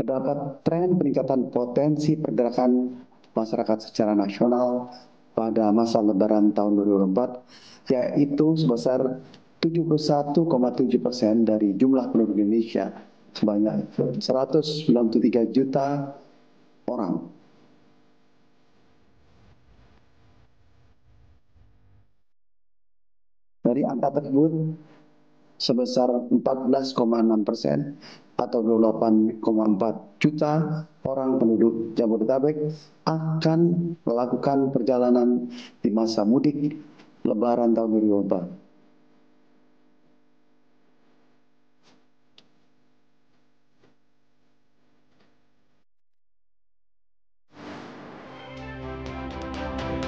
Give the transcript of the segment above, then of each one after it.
terdapat tren peningkatan potensi pergerakan masyarakat secara nasional pada masa Lebaran tahun 2024, yaitu sebesar 71,7% dari jumlah penduduk Indonesia sebanyak 193 juta orang. Dari angka tersebut, sebesar 14,6% atau 28,4 juta orang penduduk Jabodetabek akan melakukan perjalanan di masa mudik Lebaran tahun 2024.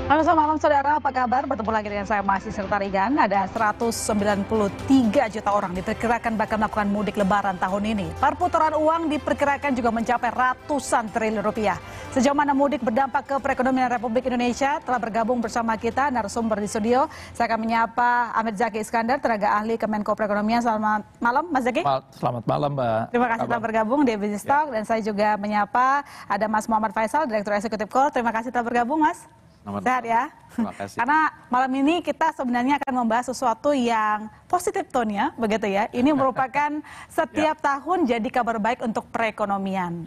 Halo, selamat malam saudara, apa kabar? Bertemu lagi dengan saya Masih Sertarigan. Ada 193 juta orang diperkirakan bakal melakukan mudik lebaran tahun ini. Perputaran uang diperkirakan juga mencapai ratusan triliun rupiah. Sejauh mana mudik berdampak ke perekonomian Republik Indonesia? Telah bergabung bersama kita narasumber di studio. Saya akan menyapa Ahmed Zaki Iskandar, tenaga ahli Kemenko Perekonomian. Selamat malam Mas Zaki. Selamat malam Mbak. Terima kasih telah bergabung di Business Talk. Dan saya juga menyapa ada Mas Muhammad Faisal, Direktur Eksekutif KOR. Terima kasih telah bergabung Mas. Sehat ya? Terima kasih. Karena malam ini kita sebenarnya akan membahas sesuatu yang positif tone-nya, begitu ya. Ini merupakan setiap tahun jadi kabar baik untuk perekonomian.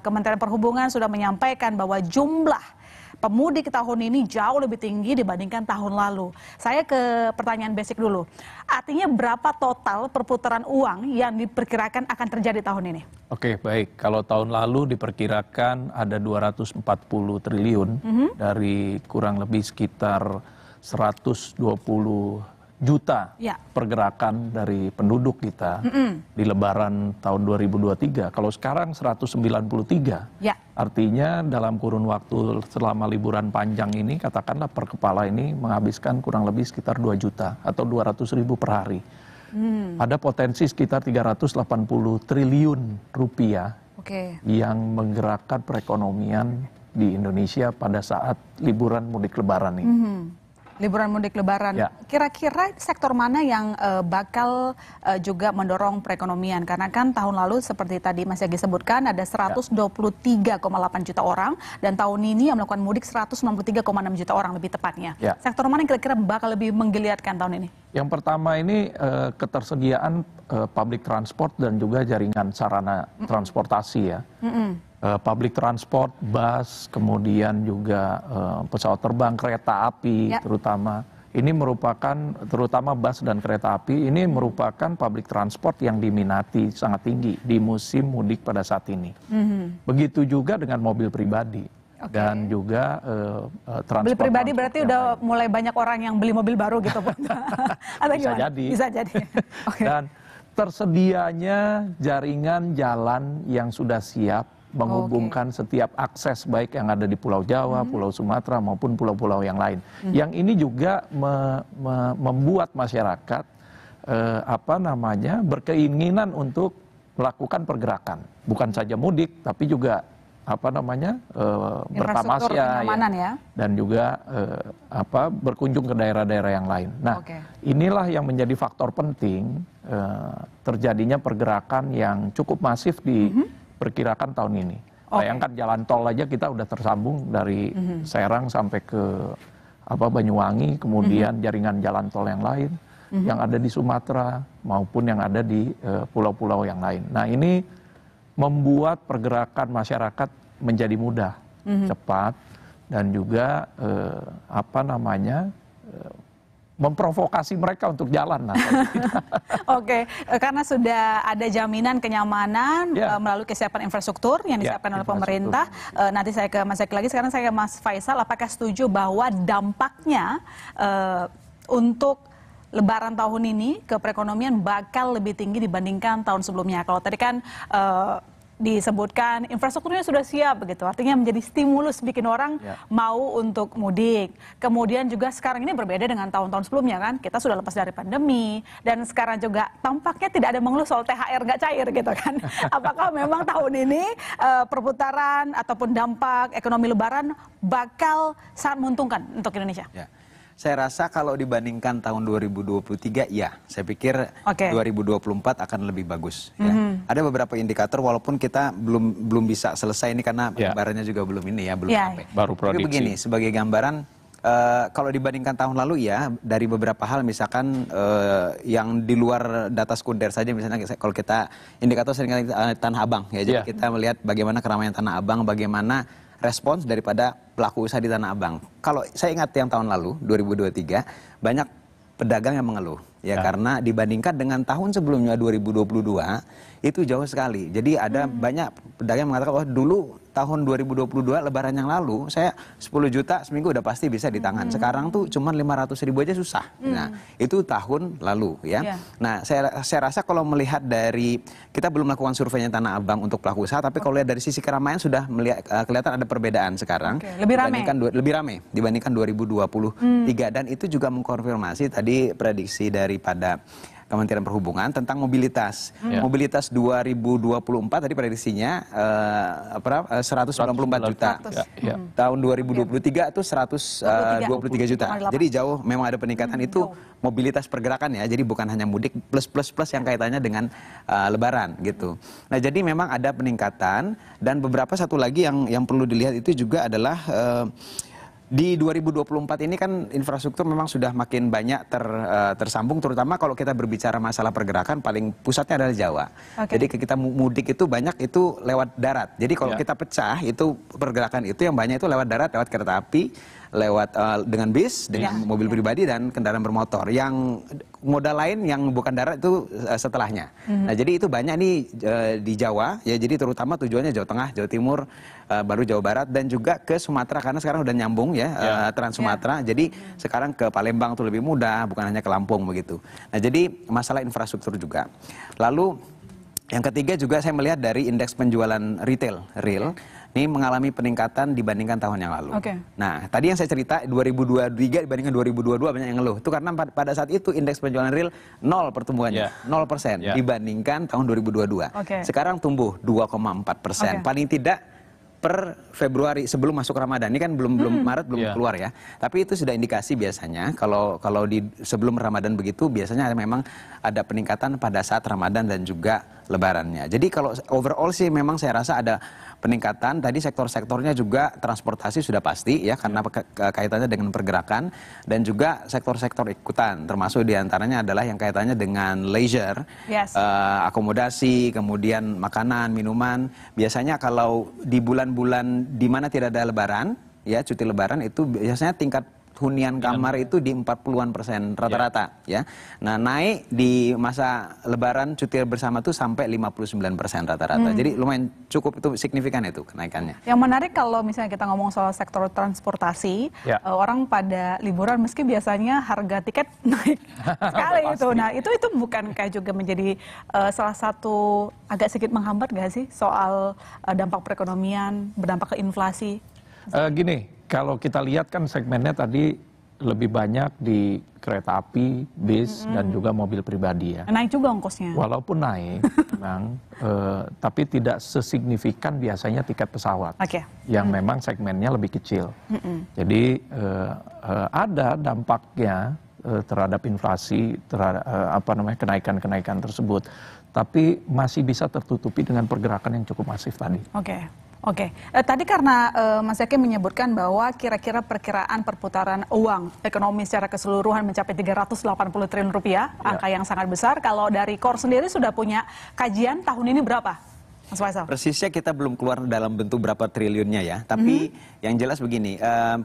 Kementerian Perhubungan sudah menyampaikan bahwa jumlah pemudik tahun ini jauh lebih tinggi dibandingkan tahun lalu. Saya ke pertanyaan basic dulu. Artinya berapa total perputaran uang yang diperkirakan akan terjadi tahun ini? Oke, baik. Kalau tahun lalu diperkirakan ada 240 triliun dari kurang lebih sekitar 120 juta pergerakan dari penduduk kita di Lebaran tahun 2023. Kalau sekarang 193, artinya dalam kurun waktu selama liburan panjang ini, katakanlah per kepala ini menghabiskan kurang lebih sekitar 2 juta atau 200 ribu per hari. Ada potensi sekitar 380 triliun rupiah yang menggerakkan perekonomian di Indonesia pada saat liburan mudik Lebaran ini. Liburan mudik Lebaran. Kira-kira sektor mana yang bakal juga mendorong perekonomian? Karena kan tahun lalu seperti tadi Mas Yagi sebutkan ada 123,8 juta orang dan tahun ini yang melakukan mudik 193,6 juta orang lebih tepatnya. Sektor mana yang kira-kira bakal lebih menggeliatkan tahun ini? Yang pertama ini ketersediaan public transport dan juga jaringan sarana transportasi ya. Public transport, bus, kemudian juga pesawat terbang, kereta api terutama. Ini merupakan, terutama bus dan kereta api, ini merupakan public transport yang diminati sangat tinggi di musim mudik pada saat ini. Begitu juga dengan mobil pribadi. Dan juga transport. Mobil pribadi berarti udah mulai banyak orang yang beli mobil baru gitu. Bisa jadi. Bisa jadi. Dan tersedianya jaringan jalan yang sudah siap menghubungkan setiap akses baik yang ada di Pulau Jawa, Pulau Sumatera maupun pulau-pulau yang lain. Yang ini juga membuat masyarakat berkeinginan untuk melakukan pergerakan, bukan saja mudik tapi juga bertamasya dan juga berkunjung ke daerah-daerah yang lain. Nah, inilah yang menjadi faktor penting terjadinya pergerakan yang cukup masif diperkirakan tahun ini. Bayangkan jalan tol aja kita udah tersambung dari Serang sampai ke Banyuwangi, kemudian jaringan jalan tol yang lain yang ada di Sumatera maupun yang ada di pulau-pulau yang lain. Nah, ini membuat pergerakan masyarakat menjadi mudah, cepat, dan juga memprovokasi mereka untuk jalan. Karena sudah ada jaminan kenyamanan melalui kesiapan infrastruktur yang disiapkan oleh pemerintah. Nanti saya ke Mas Zaki lagi, sekarang saya ke Mas Faisal. Apakah setuju bahwa dampaknya untuk Lebaran tahun ini ke perekonomian bakal lebih tinggi dibandingkan tahun sebelumnya? Kalau tadi kan disebutkan infrastrukturnya sudah siap begitu, artinya menjadi stimulus bikin orang mau untuk mudik. Kemudian juga sekarang ini berbeda dengan tahun-tahun sebelumnya kan, kita sudah lepas dari pandemi dan sekarang juga tampaknya tidak ada mengeluh soal THR nggak cair gitu kan. Apakah memang tahun ini perputaran ataupun dampak ekonomi Lebaran bakal sangat menguntungkan untuk Indonesia? Saya rasa kalau dibandingkan tahun 2023, ya, saya pikir 2024 akan lebih bagus. Ya. Ada beberapa indikator, walaupun kita belum bisa selesai ini karena gambarannya juga belum ini ya, belum sampai. Baru prediksi. Tapi begini, sebagai gambaran, kalau dibandingkan tahun lalu ya, dari beberapa hal misalkan yang di luar data sekunder saja, misalnya kalau kita indikator seringkali Tanah Abang ya, jadi kita melihat bagaimana keramaian Tanah Abang, bagaimana respons daripada pelaku usaha di Tanah Abang. Kalau saya ingat yang tahun lalu 2023 banyak pedagang yang mengeluh ya, karena dibandingkan dengan tahun sebelumnya 2022 itu jauh sekali. Jadi ada banyak pedagang yang mengatakan, wah dulu tahun 2022 lebaran yang lalu saya 10 juta seminggu udah pasti bisa di tangan. Sekarang tuh cuma 500.000 aja susah. Nah, itu tahun lalu ya. Nah, saya rasa kalau melihat dari, kita belum melakukan surveinya Tanah Abang untuk pelaku usaha, tapi kalau lihat dari sisi keramaian sudah kelihatan ada perbedaan sekarang. Lebih ramai dibandingkan 2023, dan itu juga mengkonfirmasi tadi prediksi daripada Kementerian Perhubungan tentang mobilitas. Mobilitas 2024 tadi prediksinya 194 juta. Tahun 2023 itu 123 juta. Jadi jauh memang ada peningkatan, itu mobilitas pergerakan ya. Jadi bukan hanya mudik plus yang kaitannya dengan lebaran gitu. Nah, jadi memang ada peningkatan, dan beberapa satu lagi yang perlu dilihat itu juga adalah di 2024 ini kan infrastruktur memang sudah makin banyak tersambung, terutama kalau kita berbicara masalah pergerakan, paling pusatnya adalah Jawa. Jadi kita mudik itu banyak itu lewat darat. Jadi kalau kita pecah itu pergerakan itu yang banyak itu lewat darat, lewat kereta api, lewat dengan bis, dengan mobil pribadi dan kendaraan bermotor. Yang modal lain yang bukan darat itu setelahnya. Nah, jadi itu banyak nih di Jawa ya, jadi terutama tujuannya Jawa Tengah, Jawa Timur, baru Jawa Barat, dan juga ke Sumatera karena sekarang udah nyambung ya, Trans Sumatera. Jadi sekarang ke Palembang tuh lebih mudah, bukan hanya ke Lampung begitu. Nah, jadi masalah infrastruktur juga. Lalu yang ketiga juga saya melihat dari indeks penjualan retail real ini mengalami peningkatan dibandingkan tahun yang lalu. Nah, tadi yang saya cerita 2023 dibandingkan 2022 banyak yang ngeluh. Itu karena pada saat itu indeks penjualan real 0 pertumbuhannya, 0% dibandingkan tahun 2022. Sekarang tumbuh 2,4%. Paling tidak per Februari sebelum masuk Ramadan. Ini kan belum Maret belum keluar ya. Tapi itu sudah indikasi biasanya kalau di sebelum Ramadan begitu biasanya memang ada peningkatan pada saat Ramadan dan juga lebarannya. Jadi kalau overall sih memang saya rasa ada peningkatan. Tadi sektor-sektornya juga transportasi sudah pasti ya, karena kaitannya dengan pergerakan, dan juga sektor-sektor ikutan, termasuk diantaranya adalah yang kaitannya dengan leisure, akomodasi, kemudian makanan, minuman. Biasanya kalau di bulan-bulan di mana tidak ada lebaran, ya cuti lebaran, itu biasanya tingkat hunian kamar itu di 40-an% rata-rata ya. Nah, naik di masa lebaran cuti bersama tuh sampai 59% rata-rata. Jadi lumayan cukup, itu signifikan itu kenaikannya. Yang menarik kalau misalnya kita ngomong soal sektor transportasi, orang pada liburan meski biasanya harga tiket naik sekali itu. Nah, itu bukan kayak juga menjadi salah satu agak sedikit menghambat gak sih soal dampak perekonomian, berdampak ke inflasi? Gini, kalau kita lihat kan segmennya tadi lebih banyak di kereta api, bis, dan juga mobil pribadi ya. Naik juga ongkosnya. Walaupun naik, memang, tapi tidak sesignifikan biasanya tiket pesawat, yang memang segmennya lebih kecil. Jadi ada dampaknya terhadap inflasi, terhadap kenaikan-kenaikan tersebut, tapi masih bisa tertutupi dengan pergerakan yang cukup masif tadi. Tadi karena Mas Zaki menyebutkan bahwa kira-kira perkiraan perputaran uang ekonomi secara keseluruhan mencapai 380 triliun rupiah, angka yang sangat besar. Kalau dari KOR sendiri sudah punya kajian tahun ini berapa, Mas Faisal? Persisnya kita belum keluar dalam bentuk berapa triliunnya ya, tapi yang jelas begini,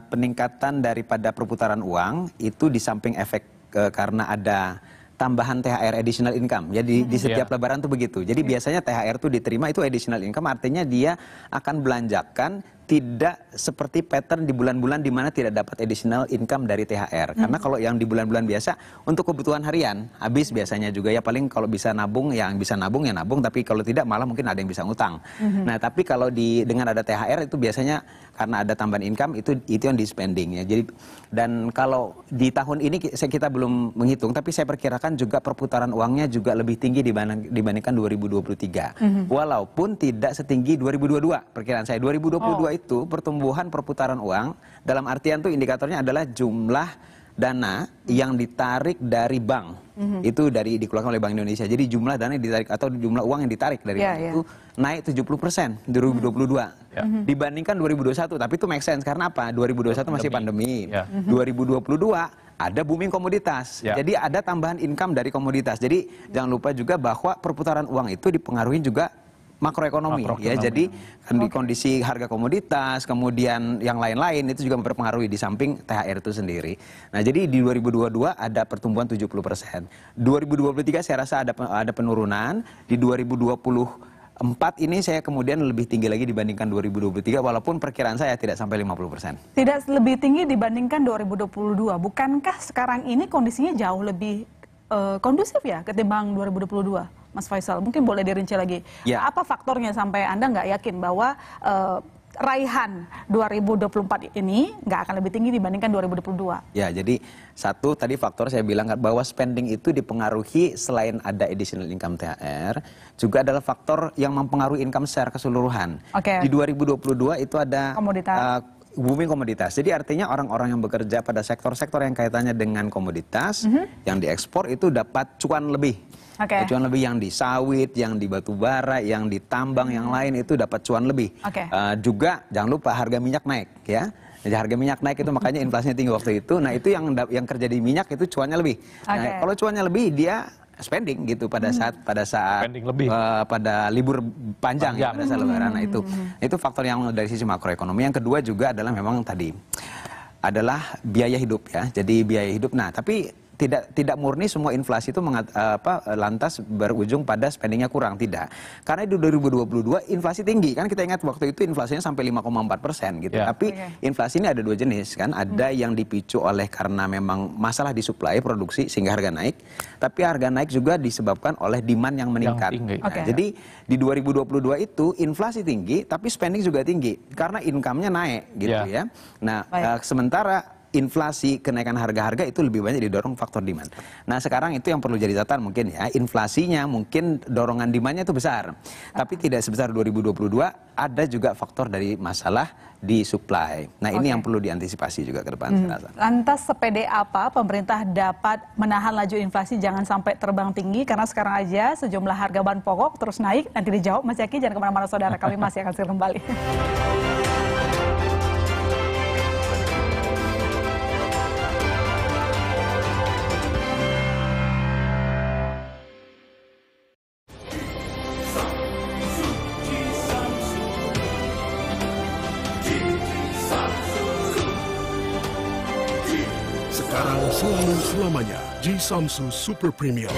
peningkatan daripada perputaran uang itu di samping efek karena ada tambahan THR additional income. Jadi di setiap lebaran tuh begitu. Jadi biasanya THR tuh diterima itu additional income, artinya dia akan belanjakan tidak seperti pattern di bulan-bulan di mana tidak dapat additional income dari THR. Karena kalau yang di bulan-bulan biasa untuk kebutuhan harian habis biasanya juga ya, paling kalau bisa nabung, yang bisa nabung ya nabung, tapi kalau tidak malah mungkin ada yang bisa ngutang. Nah, tapi kalau dengan ada THR itu biasanya karena ada tambahan income itu yang di spending ya. Jadi, dan kalau di tahun ini kita belum menghitung, tapi saya perkirakan juga perputaran uangnya juga lebih tinggi dibandingkan 2023. Walaupun tidak setinggi 2022. Perkiraan saya 2022 itu pertumbuhan perputaran uang dalam artian tuh indikatornya adalah jumlah dana yang ditarik dari bank. Itu dikeluarkan oleh Bank Indonesia. Jadi jumlah dana yang ditarik atau jumlah uang yang ditarik dari bank itu naik 70% 2022 dibandingkan 2021. Tapi itu make sense karena apa? 2021 masih pandemi. 2022 ada booming komoditas. Jadi ada tambahan income dari komoditas. Jadi jangan lupa juga bahwa perputaran uang itu dipengaruhi juga makroekonomi. Ya. Jadi kondisi harga komoditas, kemudian yang lain-lain itu juga berpengaruhi di samping THR itu sendiri. Nah, jadi di 2022 ada pertumbuhan 70%. 2023 saya rasa ada penurunan. Di 2024 ini saya kemudian lebih tinggi lagi dibandingkan 2023 walaupun perkiraan saya tidak sampai 50%. Tidak lebih tinggi dibandingkan 2022. Bukankah sekarang ini kondisinya jauh lebih kondusif ya ketimbang 2022? Mas Faisal, mungkin boleh dirinci lagi. Apa faktornya sampai Anda nggak yakin bahwa raihan 2024 ini nggak akan lebih tinggi dibandingkan 2022? Ya, jadi satu tadi faktor saya bilang bahwa spending itu dipengaruhi selain ada additional income THR, juga adalah faktor yang mempengaruhi income secara keseluruhan. Di 2022 itu ada booming komoditas. Jadi artinya orang-orang yang bekerja pada sektor-sektor yang kaitannya dengan komoditas yang diekspor itu dapat cuan lebih. Cuan lebih yang di sawit, yang di batu bara, yang di tambang, yang lain itu dapat cuan lebih. Juga jangan lupa harga minyak naik ya. Jadi harga minyak naik itu makanya inflasinya tinggi waktu itu. Nah itu yang kerja di minyak itu cuannya lebih. Nah, kalau cuannya lebih dia spending gitu pada saat pada libur panjang ya, pada saat lebaran. Nah, itu faktor yang dari sisi makroekonomi. Yang kedua juga adalah memang tadi adalah biaya hidup ya. Jadi biaya hidup. Nah, tapi tidak murni semua inflasi itu lantas berujung pada spendingnya kurang, tidak. Karena di 2022 inflasi tinggi kan, kita ingat waktu itu inflasinya sampai 5,4% gitu. Tapi inflasi ini ada dua jenis kan, ada yang dipicu oleh karena memang masalah di supply produksi sehingga harga naik, tapi harga naik juga disebabkan oleh demand yang meningkat. Jadi di 2022 itu inflasi tinggi tapi spending juga tinggi karena income-nya naik gitu ya. Nah, sementara inflasi, kenaikan harga-harga itu lebih banyak didorong faktor demand. Nah sekarang itu yang perlu jadi catatan mungkin ya, inflasinya mungkin dorongan demandnya itu besar. Tapi tidak sebesar 2022, ada juga faktor dari masalah di supply. Nah ini yang perlu diantisipasi juga ke depan saya rasa. Lantas sepede apa pemerintah dapat menahan laju inflasi jangan sampai terbang tinggi? Karena sekarang aja sejumlah harga bahan pokok terus naik. Nanti dijawab Mas Yaki, jangan kemana-mana saudara, kami masih akan segera kembali. Sekarang selalu selamanya G Samsu Super Premium.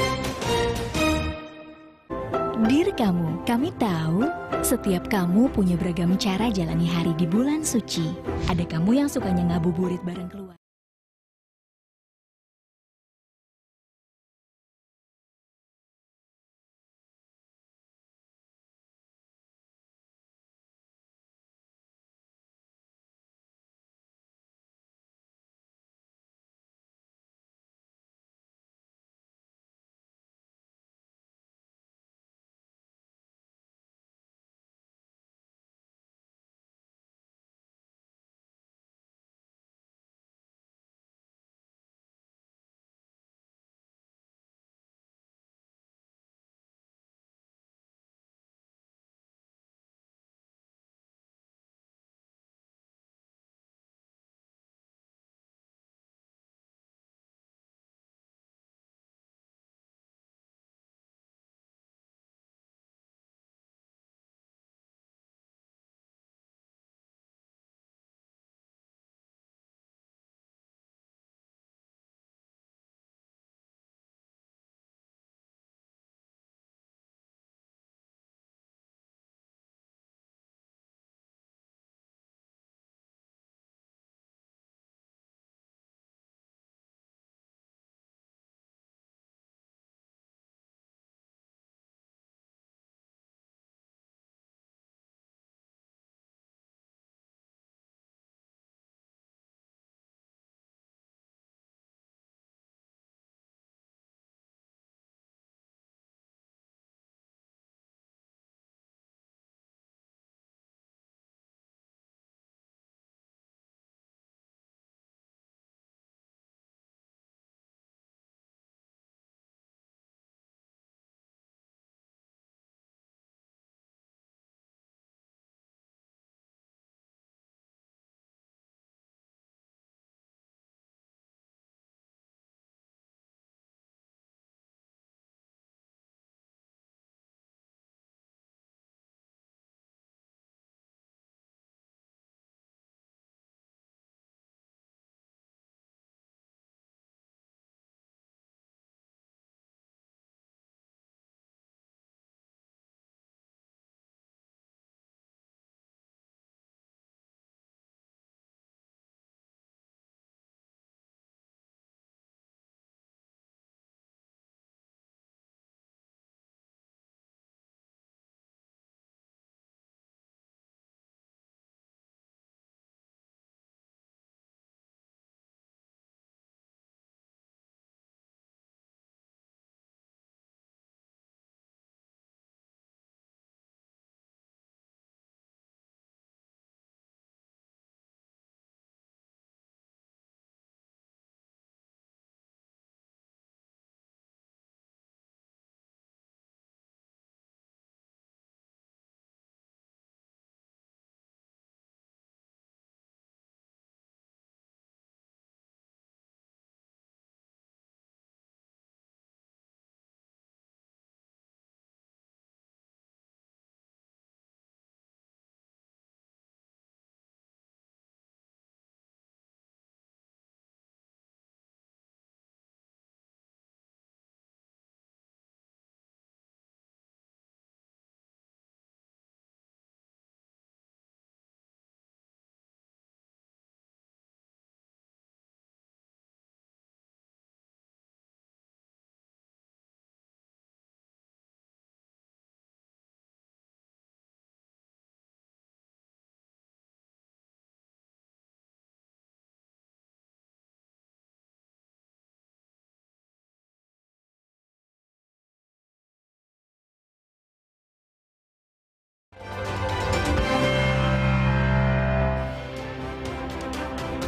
Dear kamu, kami tahu setiap kamu punya beragam cara jalani hari di bulan suci. Ada kamu yang sukanya ngabuburit bareng keluarga.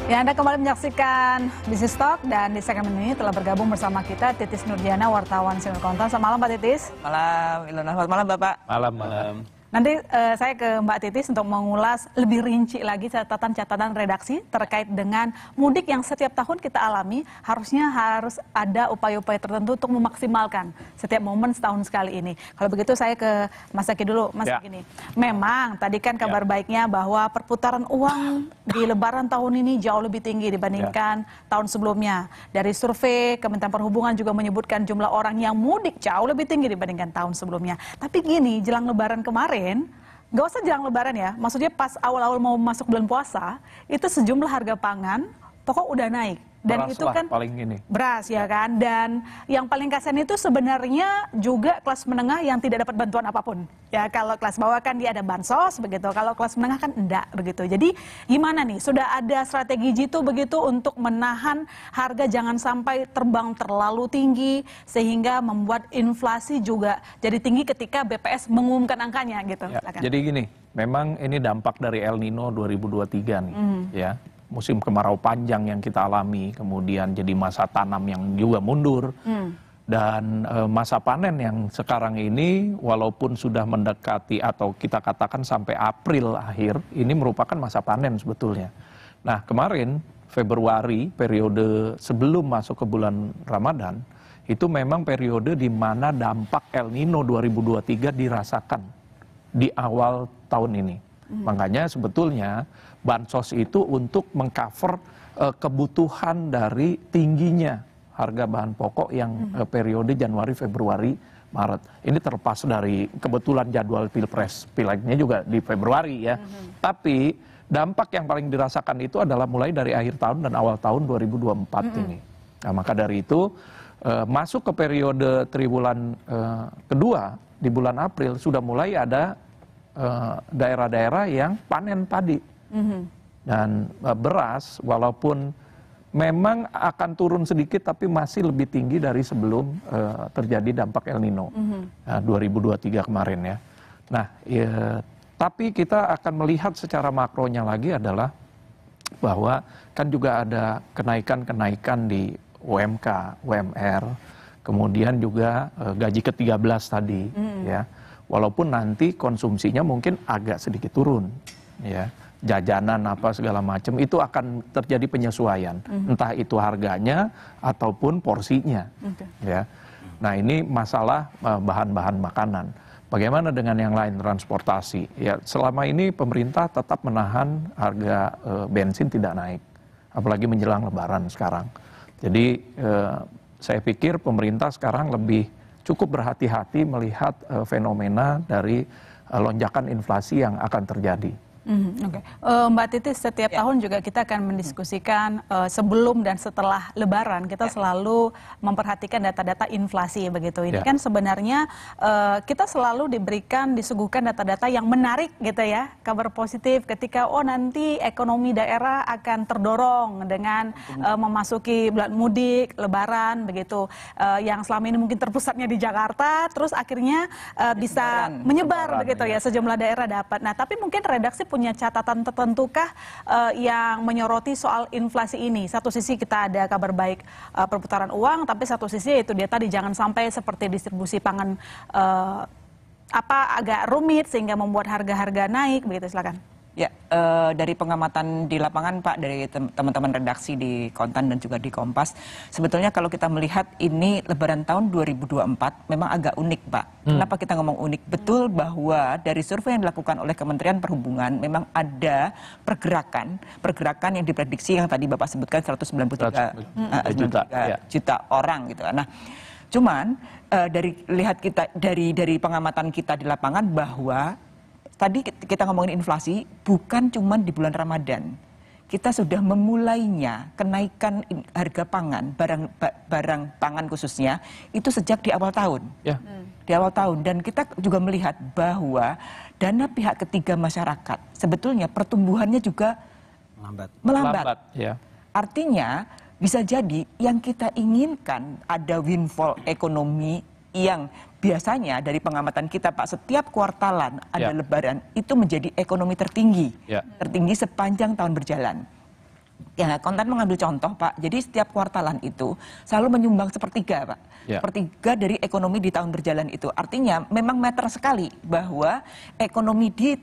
Ya, Anda kembali menyaksikan Bisnis Talk dan di segmen ini telah bergabung bersama kita Titis Nurdiana, wartawan Sinar Kontan. Selamat malam Pak Titis. Malam Ilona, selamat malam Bapak. Malam. Nanti saya ke Mbak Titis untuk mengulas lebih rinci lagi catatan-catatan redaksi terkait dengan mudik yang setiap tahun kita alami. Harusnya harus ada upaya-upaya tertentu untuk memaksimalkan setiap momen setahun sekali ini. Kalau begitu saya ke Mas Zaki dulu. Mas Zaki nih, memang tadi kan kabar baiknya bahwa perputaran uang di Lebaran tahun ini jauh lebih tinggi dibandingkan tahun sebelumnya. Dari survei Kementerian Perhubungan juga menyebutkan jumlah orang yang mudik jauh lebih tinggi dibandingkan tahun sebelumnya. Tapi gini, jelang Lebaran kemarin, nggak usah jelang Lebaran ya, maksudnya pas awal-awal mau masuk bulan puasa, itu sejumlah harga pangan pokok udah naik. Dan beras itu lah, kan paling ini. beras ya kan, dan yang paling kasihan itu sebenarnya juga kelas menengah yang tidak dapat bantuan apapun. Ya kalau kelas bawah kan dia ada bansos begitu, kalau kelas menengah kan enggak begitu. Jadi gimana nih, sudah ada strategi jitu begitu untuk menahan harga jangan sampai terbang terlalu tinggi sehingga membuat inflasi juga jadi tinggi ketika BPS mengumumkan angkanya gitu. Ya, jadi gini, memang ini dampak dari El Nino 2023 nih ya. Musim kemarau panjang yang kita alami, kemudian jadi masa tanam yang juga mundur, dan masa panen yang sekarang ini walaupun sudah mendekati atau kita katakan sampai April akhir, ini merupakan masa panen sebetulnya. Nah kemarin Februari, periode sebelum masuk ke bulan Ramadan, itu memang periode di mana dampak El Nino 2023 dirasakan di awal tahun ini. Makanya sebetulnya bansos itu untuk mengcover kebutuhan dari tingginya harga bahan pokok yang periode Januari, Februari, Maret. Ini terlepas dari kebetulan jadwal pilpres, pileknya juga di Februari ya. Tapi dampak yang paling dirasakan itu adalah mulai dari akhir tahun dan awal tahun 2024 ini. Nah maka dari itu masuk ke periode triwulan kedua di bulan April sudah mulai ada daerah-daerah yang panen padi dan beras, walaupun memang akan turun sedikit tapi masih lebih tinggi dari sebelum terjadi dampak El Nino 2023 kemarin ya. Nah tapi kita akan melihat secara makronya lagi adalah bahwa kan juga ada kenaikan-kenaikan di UMK, UMR, kemudian juga gaji ke-13 tadi ya. Walaupun nanti konsumsinya mungkin agak sedikit turun, ya, jajanan apa segala macam itu akan terjadi penyesuaian, entah itu harganya ataupun porsinya, ya. Nah ini masalah bahan-bahan makanan. Bagaimana dengan yang lain, transportasi? Ya selama ini pemerintah tetap menahan harga bensin tidak naik, apalagi menjelang Lebaran sekarang. Jadi saya pikir pemerintah sekarang lebih cukup berhati-hati melihat fenomena dari lonjakan inflasi yang akan terjadi. Oke. Mbak Titis, setiap tahun juga kita akan mendiskusikan sebelum dan setelah Lebaran kita selalu memperhatikan data-data inflasi begitu. Ini kan sebenarnya kita selalu disuguhkan data-data yang menarik gitu ya, kabar positif ketika nanti ekonomi daerah akan terdorong dengan memasuki bulan mudik, Lebaran begitu, yang selama ini mungkin terpusatnya di Jakarta, terus akhirnya bisa menyebar begitu ya, sejumlah daerah dapat. Nah tapi mungkin redaksi punya catatan tertentukah yang menyoroti soal inflasi ini? Satu sisi kita ada kabar baik perputaran uang, tapi satu sisi itu dia tadi jangan sampai seperti distribusi pangan agak rumit sehingga membuat harga-harga naik begitu. Silakan. Ya, dari pengamatan di lapangan Pak, dari teman-teman redaksi di Kontan dan juga di Kompas, sebetulnya kalau kita melihat ini Lebaran tahun 2024 memang agak unik Pak. Kenapa kita ngomong unik? Betul bahwa dari survei yang dilakukan oleh Kementerian Perhubungan memang ada pergerakan yang diprediksi yang tadi Bapak sebutkan 193 juta orang gitu. Nah, cuman dari pengamatan kita di lapangan bahwa tadi kita ngomongin inflasi bukan cuma di bulan Ramadan. Kita sudah memulainya kenaikan harga pangan, barang pangan khususnya, itu sejak di awal tahun. Di awal tahun. Dan kita juga melihat bahwa dana pihak ketiga masyarakat, sebetulnya pertumbuhannya juga melambat. Artinya bisa jadi yang kita inginkan ada windfall ekonomi yang biasanya dari pengamatan kita Pak, setiap kuartalan ada Lebaran itu menjadi ekonomi tertinggi sepanjang tahun berjalan. Ya, konten mengambil contoh, Pak. Jadi setiap kuartalan itu selalu menyumbang sepertiga, Pak. Sepertiga dari ekonomi di tahun berjalan itu. Artinya memang meter sekali bahwa ekonomi di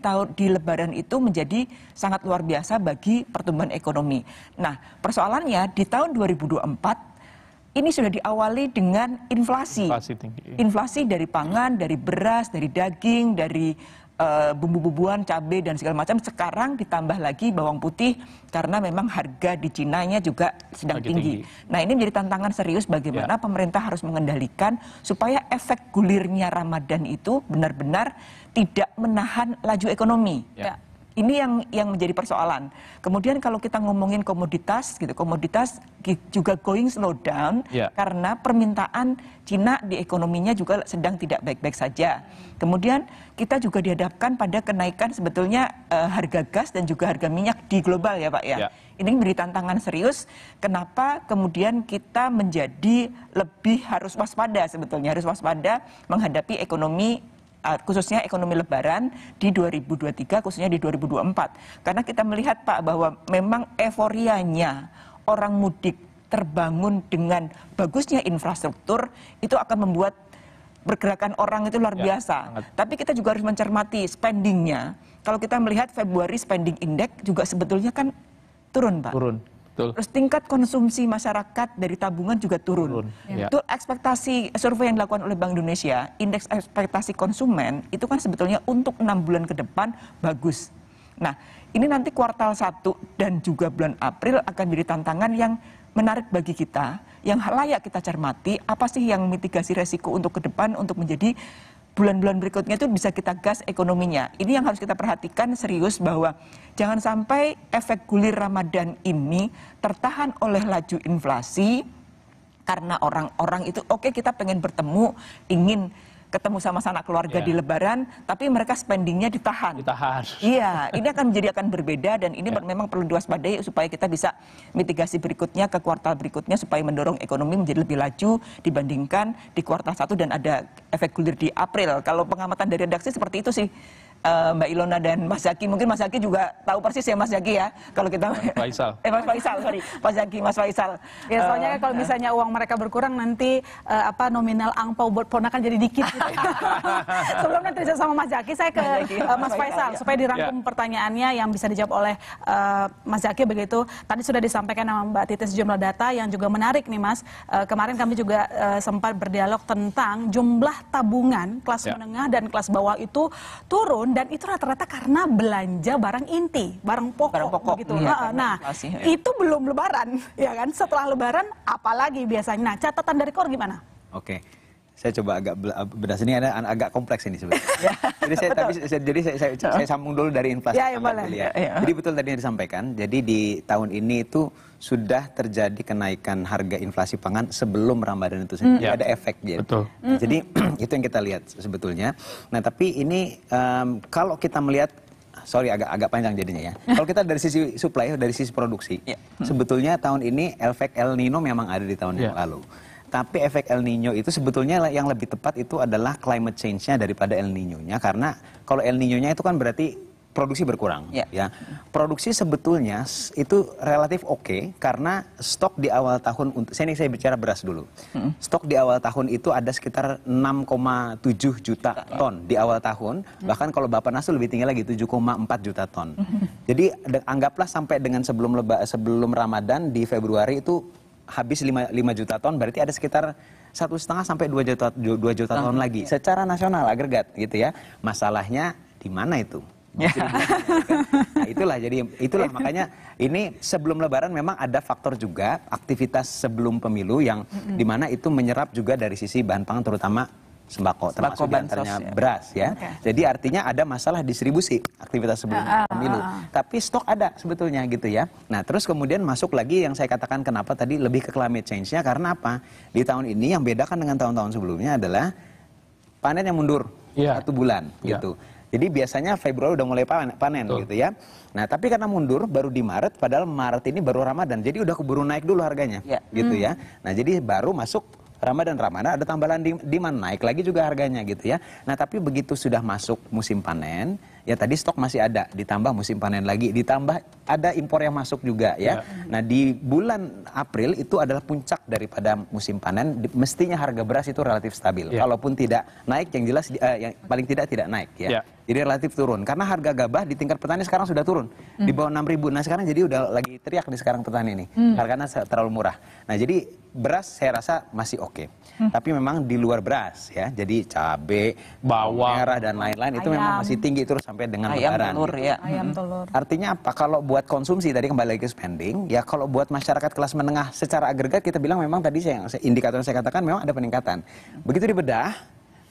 Lebaran itu menjadi sangat luar biasa bagi pertumbuhan ekonomi. Nah, persoalannya di tahun 2024 ini sudah diawali dengan inflasi. Inflasi dari pangan, dari beras, dari daging, dari bumbu-bumbuan, cabai dan segala macam. Sekarang ditambah lagi bawang putih karena memang harga di Cina-nya juga sedang tinggi. Nah, ini menjadi tantangan serius bagaimana pemerintah harus mengendalikan supaya efek gulirnya Ramadan itu benar-benar tidak menahan laju ekonomi. Ini yang menjadi persoalan. Kemudian kalau kita ngomongin komoditas gitu, komoditas juga going slow down karena permintaan Cina di ekonominya juga sedang tidak baik-baik saja. Kemudian kita juga dihadapkan pada kenaikan sebetulnya harga gas dan juga harga minyak di global ya Pak ya. Ini menjadi tantangan serius. Kenapa kemudian kita menjadi lebih harus waspada sebetulnya, harus waspada menghadapi ekonomi khususnya ekonomi Lebaran di 2023, khususnya di 2024. Karena kita melihat Pak bahwa memang euforianya orang mudik terbangun dengan bagusnya infrastruktur itu akan membuat pergerakan orang itu luar biasa. Tapi kita juga harus mencermati spendingnya. Kalau kita melihat Februari spending index juga sebetulnya kan turun Pak. Turun. Terus tingkat konsumsi masyarakat dari tabungan juga turun. Itu ekspektasi survei yang dilakukan oleh Bank Indonesia, indeks ekspektasi konsumen itu kan sebetulnya untuk 6 bulan ke depan bagus. Nah, ini nanti kuartal 1 dan juga bulan April akan menjadi tantangan yang menarik bagi kita, yang layak kita cermati, apa sih yang mitigasi resiko untuk ke depan untuk menjadi bulan-bulan berikutnya itu bisa kita gas ekonominya. Ini yang harus kita perhatikan serius bahwa jangan sampai efek gulir Ramadan ini tertahan oleh laju inflasi karena orang-orang itu oke, kita pengen bertemu, ingin ketemu sama sanak keluarga di Lebaran, tapi mereka spendingnya ditahan. Iya, ini akan berbeda dan ini memang perlu diwaspadai supaya kita bisa mitigasi berikutnya ke kuartal berikutnya supaya mendorong ekonomi menjadi lebih laju dibandingkan di kuartal 1 dan ada efek gulir di April. Kalau pengamatan dari redaksi seperti itu sih. Mbak Ilona dan Mas Zaki, mungkin Mas Zaki juga tahu persis ya Mas Zaki ya, kalau kita Mas Faisal, sorry, Mas Zaki, Mas Faisal. Ya soalnya kalau misalnya uang mereka berkurang nanti nominal angpau buat ponakan jadi dikit. Gitu. Sebelum nanti sama Mas Zaki, saya ke Mas Faisal supaya dirangkum pertanyaannya yang bisa dijawab oleh Mas Zaki begitu. Tadi sudah disampaikan sama Mbak Titi sejumlah data yang juga menarik nih Mas. Kemarin kami juga sempat berdialog tentang jumlah tabungan kelas menengah dan kelas bawah itu turun. Dan itu rata-rata karena belanja barang inti, barang pokok begitu. Nah, itu belum Lebaran, ya kan? Setelah Lebaran, apalagi biasanya. Nah, catatan dari KOR gimana? Oke, saya coba agak bedah. Ini ada agak kompleks ini sebenarnya. Jadi saya sambung dulu dari inflasi. Jadi betul tadi yang disampaikan. Jadi di tahun ini itu sudah terjadi kenaikan harga inflasi pangan sebelum Ramadan itu sendiri. Ada efek jadi. Jadi itu yang kita lihat sebetulnya. Nah tapi ini kalau kita melihat, sorry agak panjang jadinya ya. Kalau kita dari sisi supply, dari sisi produksi, sebetulnya tahun ini efek El Nino memang ada di tahun yang lalu. Tapi efek El Nino itu sebetulnya yang lebih tepat itu adalah climate change-nya daripada El Nino-nya. Karena kalau El Nino-nya itu kan berarti produksi berkurang. Ya. Produksi sebetulnya itu relatif oke karena stok di awal tahun, saya bicara beras dulu. Stok di awal tahun itu ada sekitar 6,7 juta ton di awal tahun. Bahkan kalau Bappenas lebih tinggi lagi, 7,4 juta ton. Jadi anggaplah sampai dengan sebelum Ramadan di Februari itu habis 5 juta ton, berarti ada sekitar 1,5 sampai 2 juta ton lagi secara nasional agregat gitu ya. Masalahnya di mana itu? Nah, itulah makanya ini sebelum Lebaran memang ada faktor juga aktivitas sebelum pemilu yang dimana itu menyerap juga dari sisi bahan pangan terutama sembako termasuk diantaranya beras ya. Jadi artinya ada masalah distribusi aktivitas sebelum pemilu. Tapi stok ada sebetulnya gitu ya. Nah terus kemudian masuk lagi yang saya katakan kenapa tadi lebih ke climate change-nya karena apa? Di tahun ini yang bedakan dengan tahun-tahun sebelumnya adalah panen yang mundur 1 bulan gitu. Jadi biasanya Februari udah mulai panen gitu ya. Nah tapi karena mundur baru di Maret, padahal Maret ini baru Ramadan. Jadi udah keburu naik dulu harganya gitu ya. Nah jadi baru masuk Ramadan ada tambahan demand naik lagi juga harganya gitu ya. Nah tapi begitu sudah masuk musim panen ya tadi stok masih ada, ditambah musim panen lagi, ditambah ada impor yang masuk juga ya. Nah di bulan April itu adalah puncak daripada musim panen, mestinya harga beras itu relatif stabil. Kalaupun tidak naik, yang jelas yang paling tidak naik ya. Jadi relatif turun, karena harga gabah di tingkat petani sekarang sudah turun, di bawah 6.000. Nah sekarang jadi udah lagi teriak di sekarang petani ini, harganya terlalu murah. Nah jadi beras saya rasa masih oke. Tapi memang di luar beras ya, jadi cabai, bawang merah dan lain-lain itu memang masih tinggi terus sampai dengan lebaran. Telur ya. Ayam telur. Artinya apa? Kalau buat konsumsi tadi kembali lagi ke spending, ya kalau buat masyarakat kelas menengah secara agregat kita bilang memang tadi indikator yang saya katakan memang ada peningkatan. Begitu dibedah,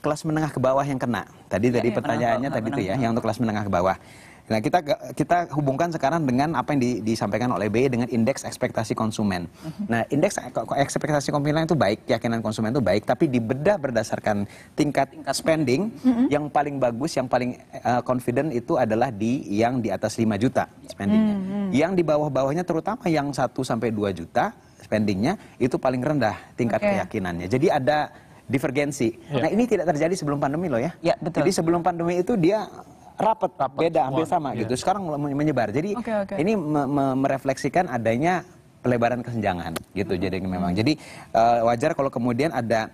kelas menengah ke bawah yang kena. Tadi pertanyaannya tadi itu ya, yang untuk kelas menengah ke bawah. Nah, kita hubungkan sekarang dengan apa yang disampaikan oleh BI dengan indeks ekspektasi konsumen. Nah, indeks ekspektasi konsumen itu baik, keyakinan konsumen itu baik, tapi dibedah berdasarkan tingkat spending, yang paling bagus, yang paling confident itu adalah yang di atas 5 juta spendingnya. Yang di bawah-bawahnya terutama yang 1 sampai 2 juta spendingnya itu paling rendah tingkat keyakinannya. Jadi ada divergensi. Nah, ini tidak terjadi sebelum pandemi loh ya. Betul. Jadi sebelum pandemi itu dia rapat beda, hampir sama gitu. Sekarang menyebar. Jadi ini merefleksikan adanya pelebaran kesenjangan gitu. Jadi memang jadi wajar kalau kemudian ada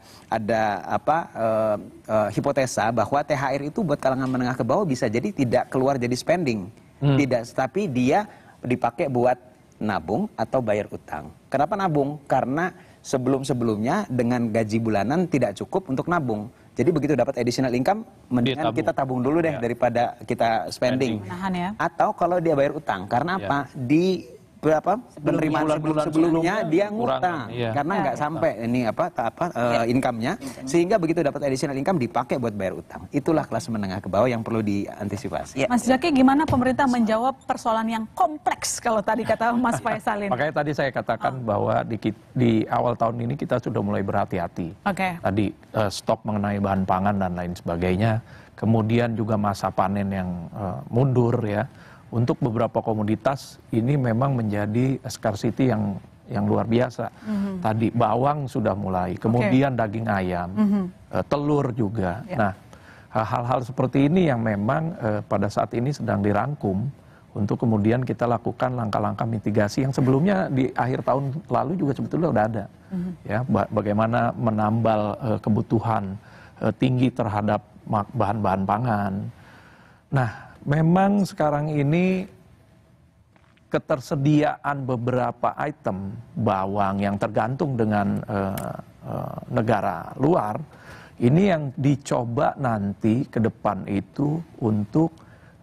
hipotesa bahwa THR itu buat kalangan menengah ke bawah bisa jadi tidak keluar jadi spending. Tidak, tapi dia dipakai buat nabung atau bayar utang. Kenapa nabung? Karena sebelum-sebelumnya dengan gaji bulanan tidak cukup untuk nabung. Jadi begitu dapat additional income, mendingan kita tabung dulu deh daripada kita spending. Atau kalau dia bayar utang, karena apa? Di penerimaan sebelumnya dia ngutang karena nggak sampai ini income-nya, sehingga begitu dapat additional income dipakai buat bayar utang. Itulah kelas menengah ke bawah yang perlu diantisipasi. Mas Zaky, gimana pemerintah menjawab persoalan yang kompleks kalau tadi kata Mas Faisal ini? Makanya tadi saya katakan bahwa di awal tahun ini kita sudah mulai berhati-hati. Tadi stok mengenai bahan pangan dan lain sebagainya, kemudian juga masa panen yang mundur ya. Untuk beberapa komoditas ini memang menjadi scarcity yang luar biasa. Tadi bawang sudah mulai, kemudian daging ayam, telur juga. Nah, hal-hal seperti ini yang memang pada saat ini sedang dirangkum untuk kemudian kita lakukan langkah-langkah mitigasi yang sebelumnya di akhir tahun lalu juga sebetulnya udah ada. Ya, bagaimana menambal kebutuhan tinggi terhadap bahan-bahan pangan. Nah, memang sekarang ini ketersediaan beberapa item bawang yang tergantung dengan negara luar, ini yang dicoba nanti ke depan itu untuk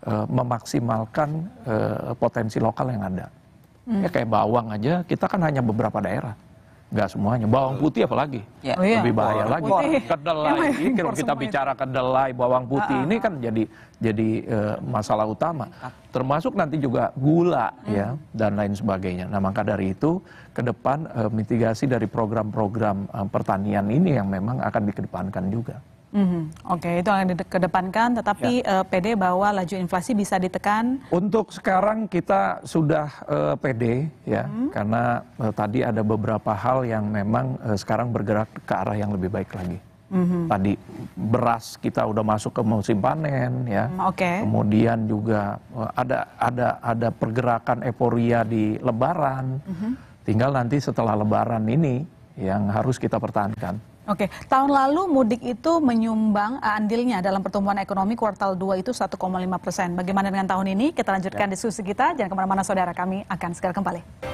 memaksimalkan potensi lokal yang ada. Ya kayak bawang aja, kita kan hanya beberapa daerah. Nggak semuanya, bawang putih apalagi lebih bahaya lagi. Kedelai, kalau kita bicara kedelai, bawang putih ini kan jadi masalah utama. Termasuk nanti juga gula ya dan lain sebagainya. Nah maka dari itu ke depan mitigasi dari program-program pertanian ini yang memang akan dikedepankan juga. Oke, itu akan dikedepankan, tetapi PD bahwa laju inflasi bisa ditekan. Untuk sekarang kita sudah PD ya, karena tadi ada beberapa hal yang memang sekarang bergerak ke arah yang lebih baik lagi. Tadi beras kita udah masuk ke musim panen ya, kemudian juga ada pergerakan euforia di Lebaran. Tinggal nanti setelah Lebaran ini yang harus kita pertahankan. Oke, tahun lalu mudik itu menyumbang andilnya dalam pertumbuhan ekonomi kuartal 2 itu 1,5%. Bagaimana dengan tahun ini? Kita lanjutkan diskusi kita. Jangan kemana-mana saudara, kami akan segera kembali.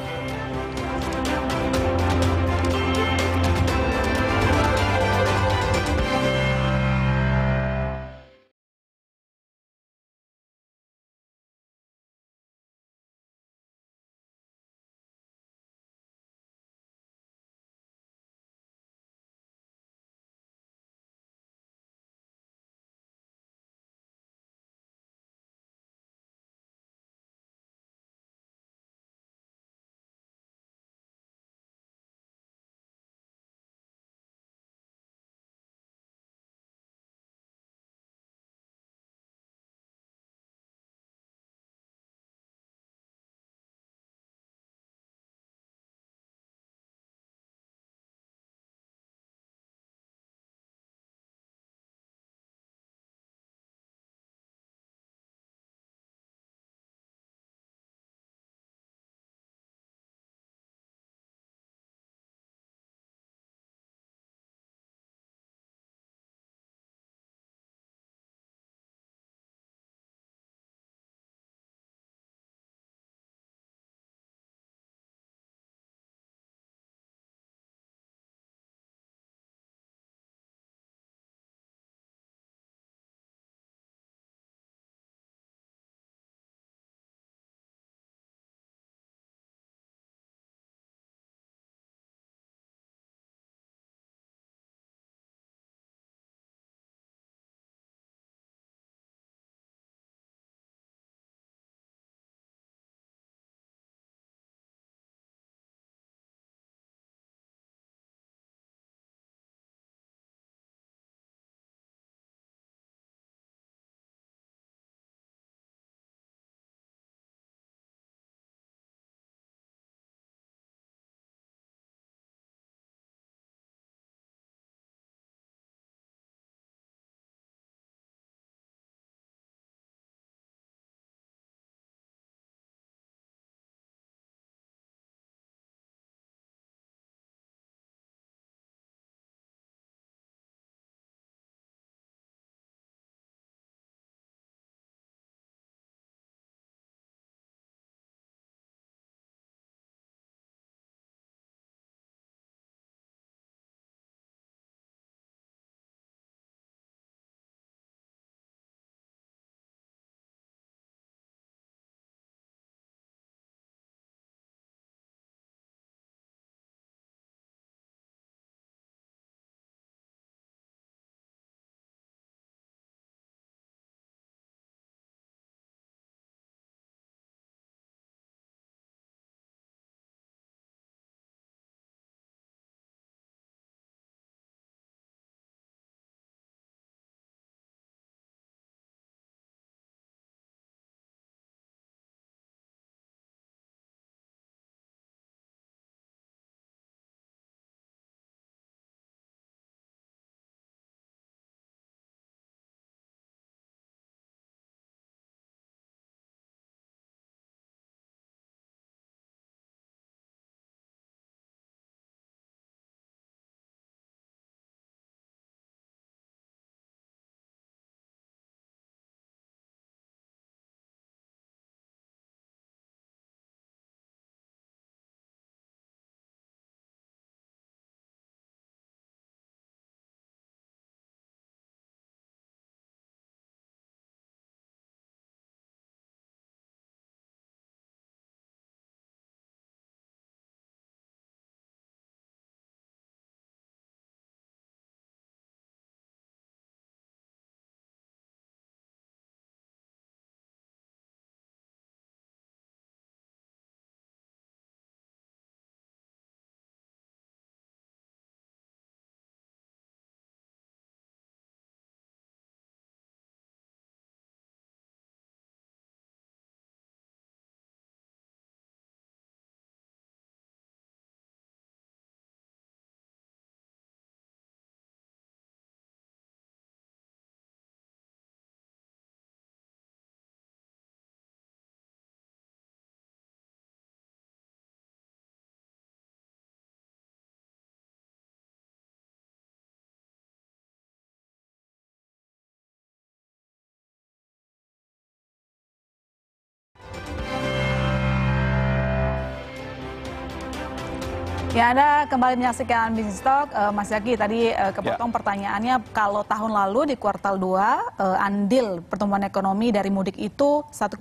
Ya, Anda kembali menyaksikan Business Talk. Mas Zaki, tadi kepotong pertanyaannya, kalau tahun lalu di kuartal 2, andil pertumbuhan ekonomi dari mudik itu 1,5%.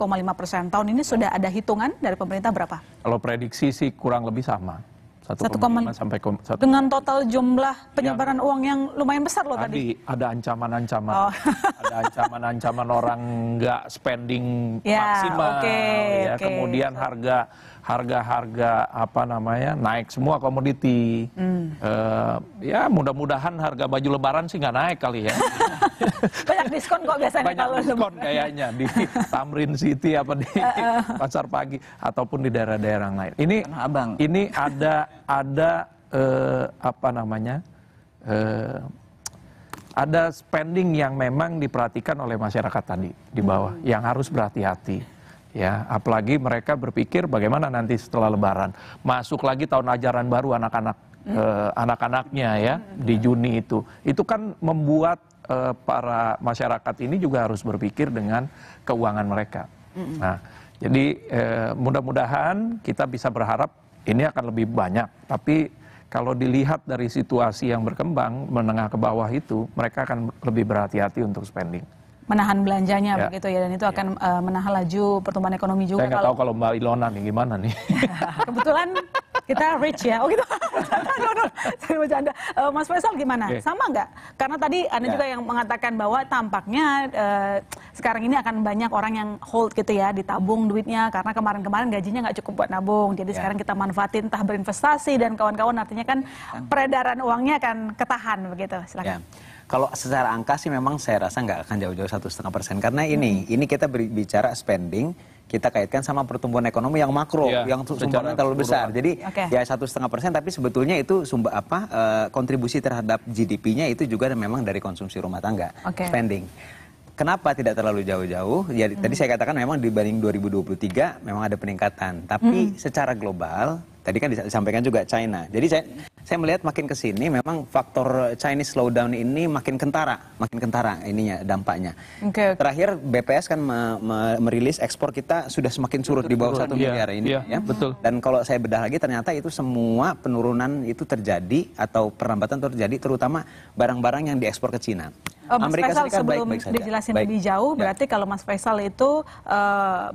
Tahun ini sudah ada hitungan dari pemerintah berapa? Kalau prediksi sih kurang lebih sama. 1,5 sampai 1. Dengan total jumlah penyebaran uang yang lumayan besar loh tadi. Ada ancaman-ancaman. Ada ancaman-ancaman orang nggak spending maksimal. Kemudian harga apa namanya naik semua komoditi. Ya mudah-mudahan harga baju lebaran sih nggak naik kali ya. Banyak diskon kok biasanya. Banyak kalau diskon kayaknya di Tamrin City apa di Pasar Pagi ataupun di daerah-daerah lain. Ini ada apa namanya ada spending yang memang diperhatikan oleh masyarakat tadi di bawah yang harus berhati-hati. Ya, apalagi mereka berpikir bagaimana nanti setelah Lebaran, masuk lagi tahun ajaran baru anak-anaknya ya di Juni itu kan membuat para masyarakat ini juga harus berpikir dengan keuangan mereka. Nah, jadi mudah-mudahan kita bisa berharap ini akan lebih banyak, tapi kalau dilihat dari situasi yang berkembang menengah ke bawah itu, mereka akan lebih berhati-hati untuk spending. Menahan belanjanya begitu ya, dan itu akan menahan laju pertumbuhan ekonomi juga. Saya nggak tahu kalau Mbak Ilona nih gimana nih. Kebetulan kita rich ya. Oh gitu. Saya bercanda. Mas Faisal gimana? Sama nggak? Karena tadi Anda juga yang mengatakan bahwa tampaknya sekarang ini akan banyak orang yang hold gitu ya, ditabung duitnya karena kemarin-kemarin gajinya nggak cukup buat nabung. Jadi sekarang kita manfaatin entah berinvestasi dan kawan-kawan, artinya kan peredaran uangnya akan ketahan begitu. Silakan. Kalau secara angka sih memang saya rasa nggak akan jauh-jauh 1,5%. Karena ini kita berbicara spending, kita kaitkan sama pertumbuhan ekonomi yang makro, yang sumbernya terlalu besar. Jadi ya 1,5%, tapi sebetulnya itu kontribusi terhadap GDP-nya itu juga memang dari konsumsi rumah tangga, spending. Kenapa tidak terlalu jauh-jauh? Ya, tadi saya katakan memang dibanding 2023 memang ada peningkatan. Tapi secara global, tadi kan disampaikan juga China. Jadi saya melihat makin ke sini memang faktor Chinese slowdown ini makin kentara ininya dampaknya. Terakhir BPS kan merilis ekspor kita sudah semakin surut di bawah 1 miliar ini. Ya, betul. Dan kalau saya bedah lagi ternyata itu semua penurunan itu terjadi atau perlambatan terjadi terutama barang-barang yang diekspor ke Cina. Mas Faisal, sebelum dijelasin lebih jauh, berarti kalau Mas Faisal itu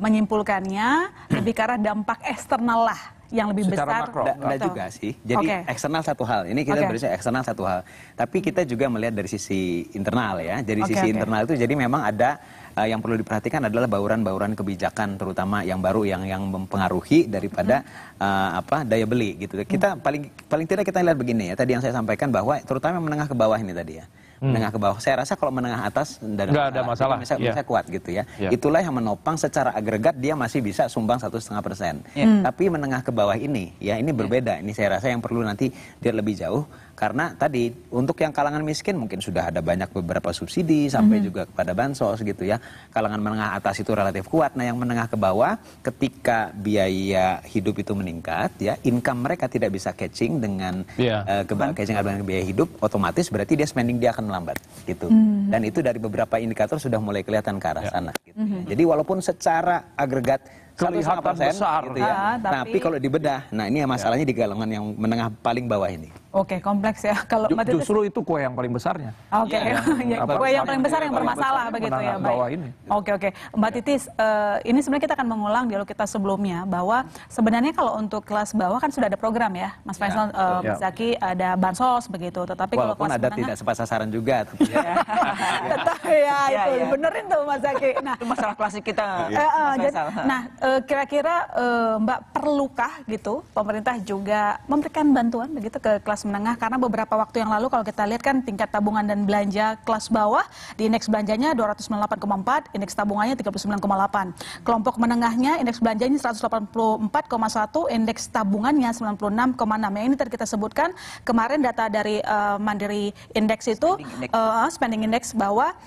menyimpulkannya lebih ke arah dampak eksternal lah yang lebih besar. Enggak juga sih. Jadi eksternal satu hal. Ini kita berbicara eksternal satu hal. Tapi kita juga melihat dari sisi internal ya. Dari sisi internal itu jadi memang ada yang perlu diperhatikan adalah bauran-bauran kebijakan terutama yang baru yang mempengaruhi daripada daya beli gitu. Kita paling tidak kita lihat begini ya. Tadi yang saya sampaikan bahwa terutama menengah ke bawah ini tadi ya. Menengah ke bawah. Saya rasa kalau menengah atas nggak ada masalah. Bisa kuat gitu ya. Itulah yang menopang secara agregat dia masih bisa sumbang 1,5%. Tapi menengah ke bawah ini ya ini berbeda. Ini saya rasa yang perlu nanti dia lebih jauh. Karena tadi untuk yang kalangan miskin mungkin sudah ada banyak beberapa subsidi sampai juga kepada bansos gitu ya. Kalangan menengah atas itu relatif kuat. Nah yang menengah ke bawah ketika biaya hidup itu meningkat ya, income mereka tidak bisa catching dengan catching dengan biaya hidup, otomatis berarti dia spending dia akan melambat gitu. Dan itu dari beberapa indikator sudah mulai kelihatan ke arah sana gitu ya. Jadi walaupun secara agregat kelihatan besar gitu ya. Tapi kalau dibedah, nah ini masalahnya di kalangan yang menengah paling bawah ini. Oke, kompleks ya. Kalau justru itu kue yang paling besarnya. Oke, kue yang paling besar yang bermasalah begitu ya. Baik. Oke. Mbak Titis, ini sebenarnya kita akan mengulang dialog kita sebelumnya bahwa sebenarnya kalau untuk kelas bawah kan sudah ada program ya, Mas Faisal, Mas Zaki, ada bansos begitu. Tetapi kalau kelas ada tidak tepat sasaran juga. Tetap ya, itu benerin tuh Mas Zaki. Nah, itu masalah klasik kita. Mas Faisal. Nah, kira-kira Mbak perlukah gitu pemerintah juga memberikan bantuan begitu ke kelas menengah, karena beberapa waktu yang lalu kalau kita lihat kan tingkat tabungan dan belanja kelas bawah di indeks belanjanya 298,4, indeks tabungannya 39,8. Kelompok menengahnya indeks belanjanya 184,1, indeks tabungannya 96,6. Yang ini tadi kita sebutkan kemarin data dari Mandiri Index itu spending index bahwa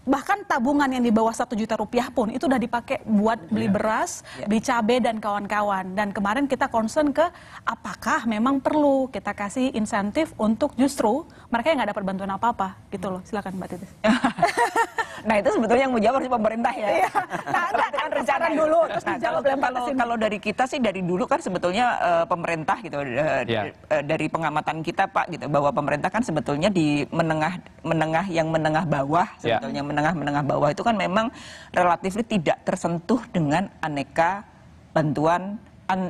bahkan tabungan yang di bawah 1 juta rupiah pun itu udah dipakai buat beli beras, beli cabai dan kawan-kawan. Dan kemarin kita concern ke apakah memang perlu kita kasih insentif untuk justru mereka yang nggak dapat bantuan apa-apa gitu loh. Silakan Mbak Titis. Nah itu sebetulnya yang mau jawab harus pemerintah ya. Nah, enggak kan rencana dulu terus dijawab kalau dari kita sih dari dulu kan sebetulnya pemerintah gitu dari pengamatan kita Pak gitu bahwa pemerintah kan sebetulnya di menengah bawah sebetulnya menengah bawah itu kan memang relatif tidak tersentuh dengan aneka bantuan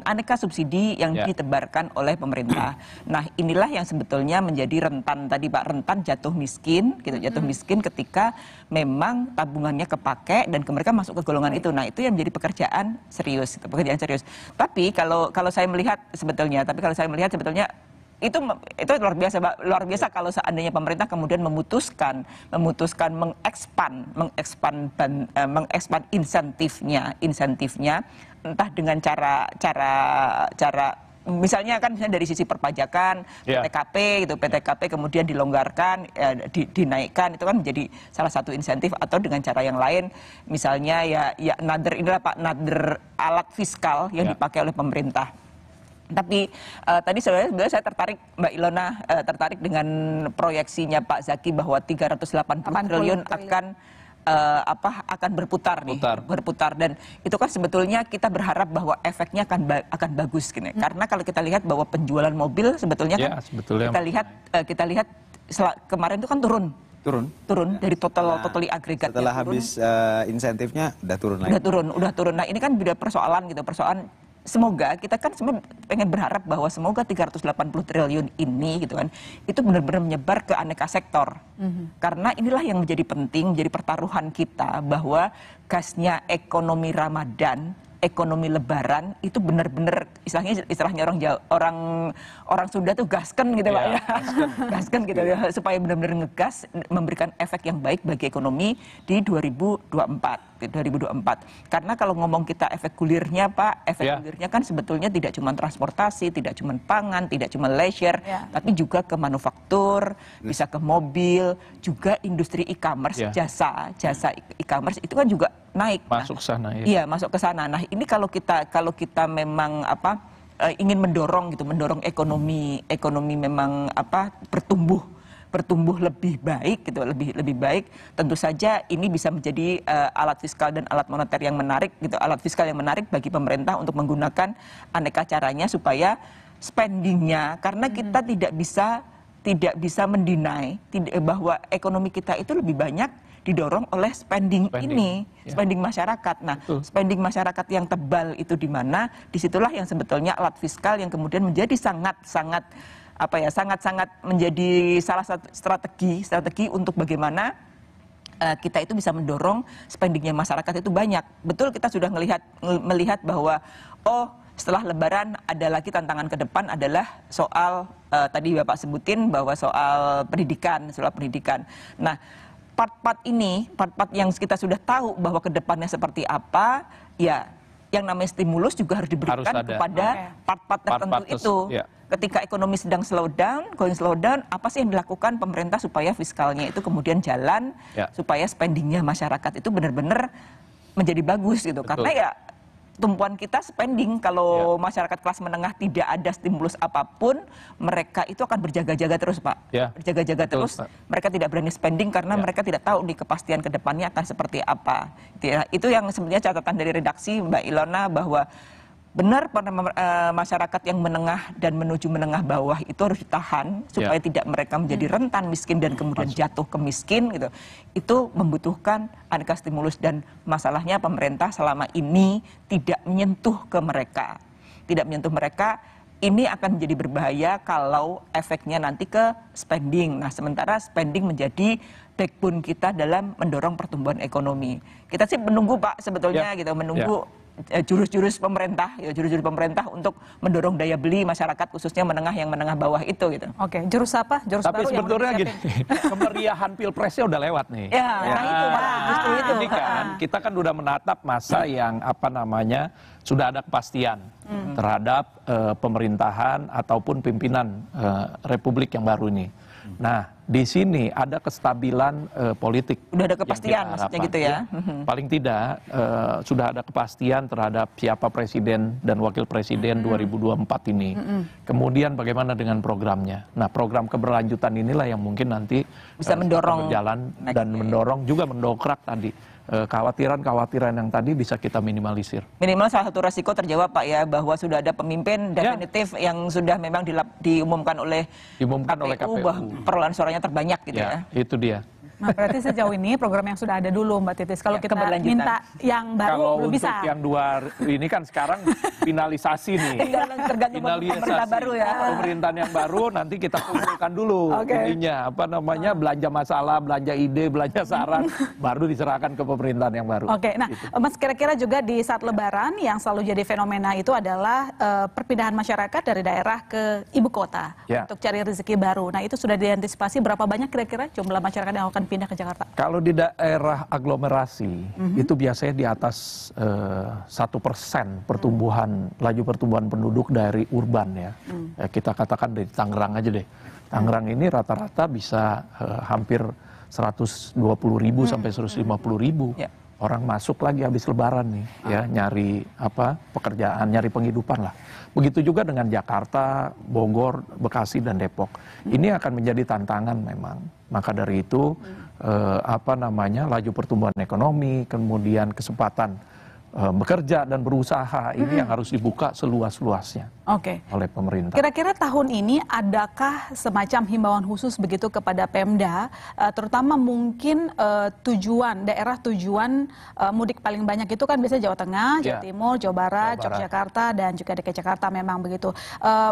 aneka subsidi yang ditebarkan oleh pemerintah. Nah, inilah yang sebetulnya menjadi rentan tadi Pak, rentan jatuh miskin gitu, jatuh miskin ketika memang tabungannya kepake dan mereka masuk ke golongan itu. Nah, itu yang menjadi pekerjaan serius, pekerjaan serius. Tapi kalau saya melihat sebetulnya itu luar biasa kalau seandainya pemerintah kemudian memutuskan mengekspan insentifnya entah dengan cara misalnya kan dari sisi perpajakan PTKP kemudian dilonggarkan dinaikkan itu kan menjadi salah satu insentif atau dengan cara yang lain misalnya ya nader alat fiskal yang dipakai oleh pemerintah. Tapi tadi sebenarnya saya tertarik Mbak Ilona tertarik dengan proyeksinya Pak Zaki bahwa 380 triliun akan berputar dan itu kan sebetulnya kita berharap bahwa efeknya akan bagus gini. Karena kalau kita lihat bahwa penjualan mobil sebetulnya kan kita lihat kemarin itu kan turun dari totally agregat setelah habis insentifnya udah turun. Nah, ini kan beda persoalan semoga kita kan semua pengen berharap bahwa semoga 380 triliun ini gitu kan itu benar-benar menyebar ke aneka sektor. Karena inilah yang menjadi penting, menjadi pertaruhan kita bahwa gasnya ekonomi Ramadan, ekonomi Lebaran itu benar-benar istilahnya orang Sunda tuh gasken gitu Pak ya. Gasken gitu ya supaya benar-benar ngegas memberikan efek yang baik bagi ekonomi di 2024. Karena kalau ngomong kita efek gulirnya Pak, gulirnya kan sebetulnya tidak cuma transportasi, tidak cuma pangan, tidak cuma leisure, tapi juga ke manufaktur, bisa ke mobil, juga industri e-commerce, jasa e-commerce itu kan juga naik. Masuk ke sana Iya, masuk ke sana. Nah, ini kalau kita memang ingin mendorong ekonomi memang bertumbuh lebih baik gitu, lebih baik, tentu saja ini bisa menjadi alat fiskal dan alat moneter yang menarik gitu, alat fiskal yang menarik bagi pemerintah untuk menggunakan aneka caranya supaya spendingnya, karena kita tidak bisa mendinai bahwa ekonomi kita itu lebih banyak didorong oleh spending masyarakat. Nah, spending masyarakat yang tebal itu di mana? Disitulah yang sebetulnya alat fiskal yang kemudian menjadi sangat menjadi salah satu strategi untuk bagaimana kita itu bisa mendorong spendingnya masyarakat itu banyak. Betul kita sudah melihat bahwa setelah Lebaran ada lagi tantangan ke depan adalah soal tadi Bapak sebutin bahwa soal pendidikan. Nah, part-part yang kita sudah tahu bahwa ke depannya seperti apa, ya yang namanya stimulus juga harus diberikan kepada part-part tertentu itu. Ketika ekonomi sedang going slow down, apa sih yang dilakukan pemerintah supaya fiskalnya itu kemudian jalan, supaya spendingnya masyarakat itu benar-benar menjadi bagus gitu. Karena ya tumpuan kita spending, kalau masyarakat kelas menengah tidak ada stimulus apapun, mereka itu akan berjaga-jaga terus Pak. Berjaga-jaga terus, mereka tidak berani spending karena mereka tidak tahu nih kepastian ke depannya akan seperti apa. Itu yang sebenarnya catatan dari redaksi Mbak Ilona bahwa benar masyarakat yang menengah dan menuju menengah bawah itu harus ditahan supaya tidak mereka menjadi rentan miskin dan kemudian jatuh ke miskin gitu. Itu membutuhkan aneka stimulus dan masalahnya pemerintah selama ini tidak menyentuh mereka. Ini akan menjadi berbahaya kalau efeknya nanti ke spending. Nah, sementara spending menjadi backbone kita dalam mendorong pertumbuhan ekonomi. Kita sih menunggu Pak sebetulnya gitu, menunggu jurus-jurus pemerintah untuk mendorong daya beli masyarakat khususnya menengah bawah itu gitu. Oke, jurus apa? Tapi sebetulnya gini, kemeriahan pilpresnya udah lewat nih. Nah itu Pak, justru itu. Ini kan kita kan udah menatap masa yang sudah ada kepastian terhadap pemerintahan ataupun pimpinan republik yang baru ini. Nah, di sini ada kestabilan politik. Udah ada kepastian maksudnya gitu ya? Paling tidak sudah ada kepastian terhadap siapa presiden dan wakil presiden 2024 ini. Kemudian bagaimana dengan programnya? Nah, program keberlanjutan inilah yang mungkin nanti bisa mendorong berjalan dan mendorong juga mendongkrak tadi kekhawatiran-kekhawatiran yang tadi bisa kita minimalisir. Minimal salah satu resiko terjawab Pak ya, bahwa sudah ada pemimpin definitif yang sudah memang diumumkan oleh KPU. Bahwa perolehan suaranya terbanyak gitu ya. Itu dia. Nah, berarti sejauh ini program yang sudah ada dulu Mbak Titis. Kalau kita minta yang baru belum bisa. Kalau yang dua ini kan sekarang finalisasi nih. Tergantung pemerintah baru ya. Pemerintahan yang baru nanti kita kumpulkan dulu ininya belanja masalah, belanja ide, belanja saran, baru diserahkan ke pemerintahan yang baru. Nah Mas, kira-kira juga di saat Lebaran yang selalu jadi fenomena itu adalah perpindahan masyarakat dari daerah ke ibu kota untuk cari rezeki baru. Nah, itu sudah diantisipasi berapa banyak kira-kira jumlah masyarakat yang akan pindah ke Jakarta? Kalau di daerah aglomerasi itu biasanya di atas 1% pertumbuhan, laju pertumbuhan penduduk dari urban ya. Kita katakan dari Tangerang aja deh. Tangerang ini rata-rata bisa hampir 120.000 sampai 150.000 orang masuk lagi habis Lebaran nih ya, nyari pekerjaan, nyari penghidupan lah. Begitu juga dengan Jakarta, Bogor, Bekasi dan Depok. Ini akan menjadi tantangan memang. Maka dari itu laju pertumbuhan ekonomi, kemudian kesempatan bekerja dan berusaha ini yang harus dibuka seluas-luasnya oleh pemerintah. Kira-kira tahun ini adakah semacam himbauan khusus begitu kepada Pemda, terutama mungkin daerah tujuan mudik paling banyak itu kan biasanya Jawa Tengah, Jawa Timur, Jawa Barat, Yogyakarta dan juga DKI Jakarta memang begitu.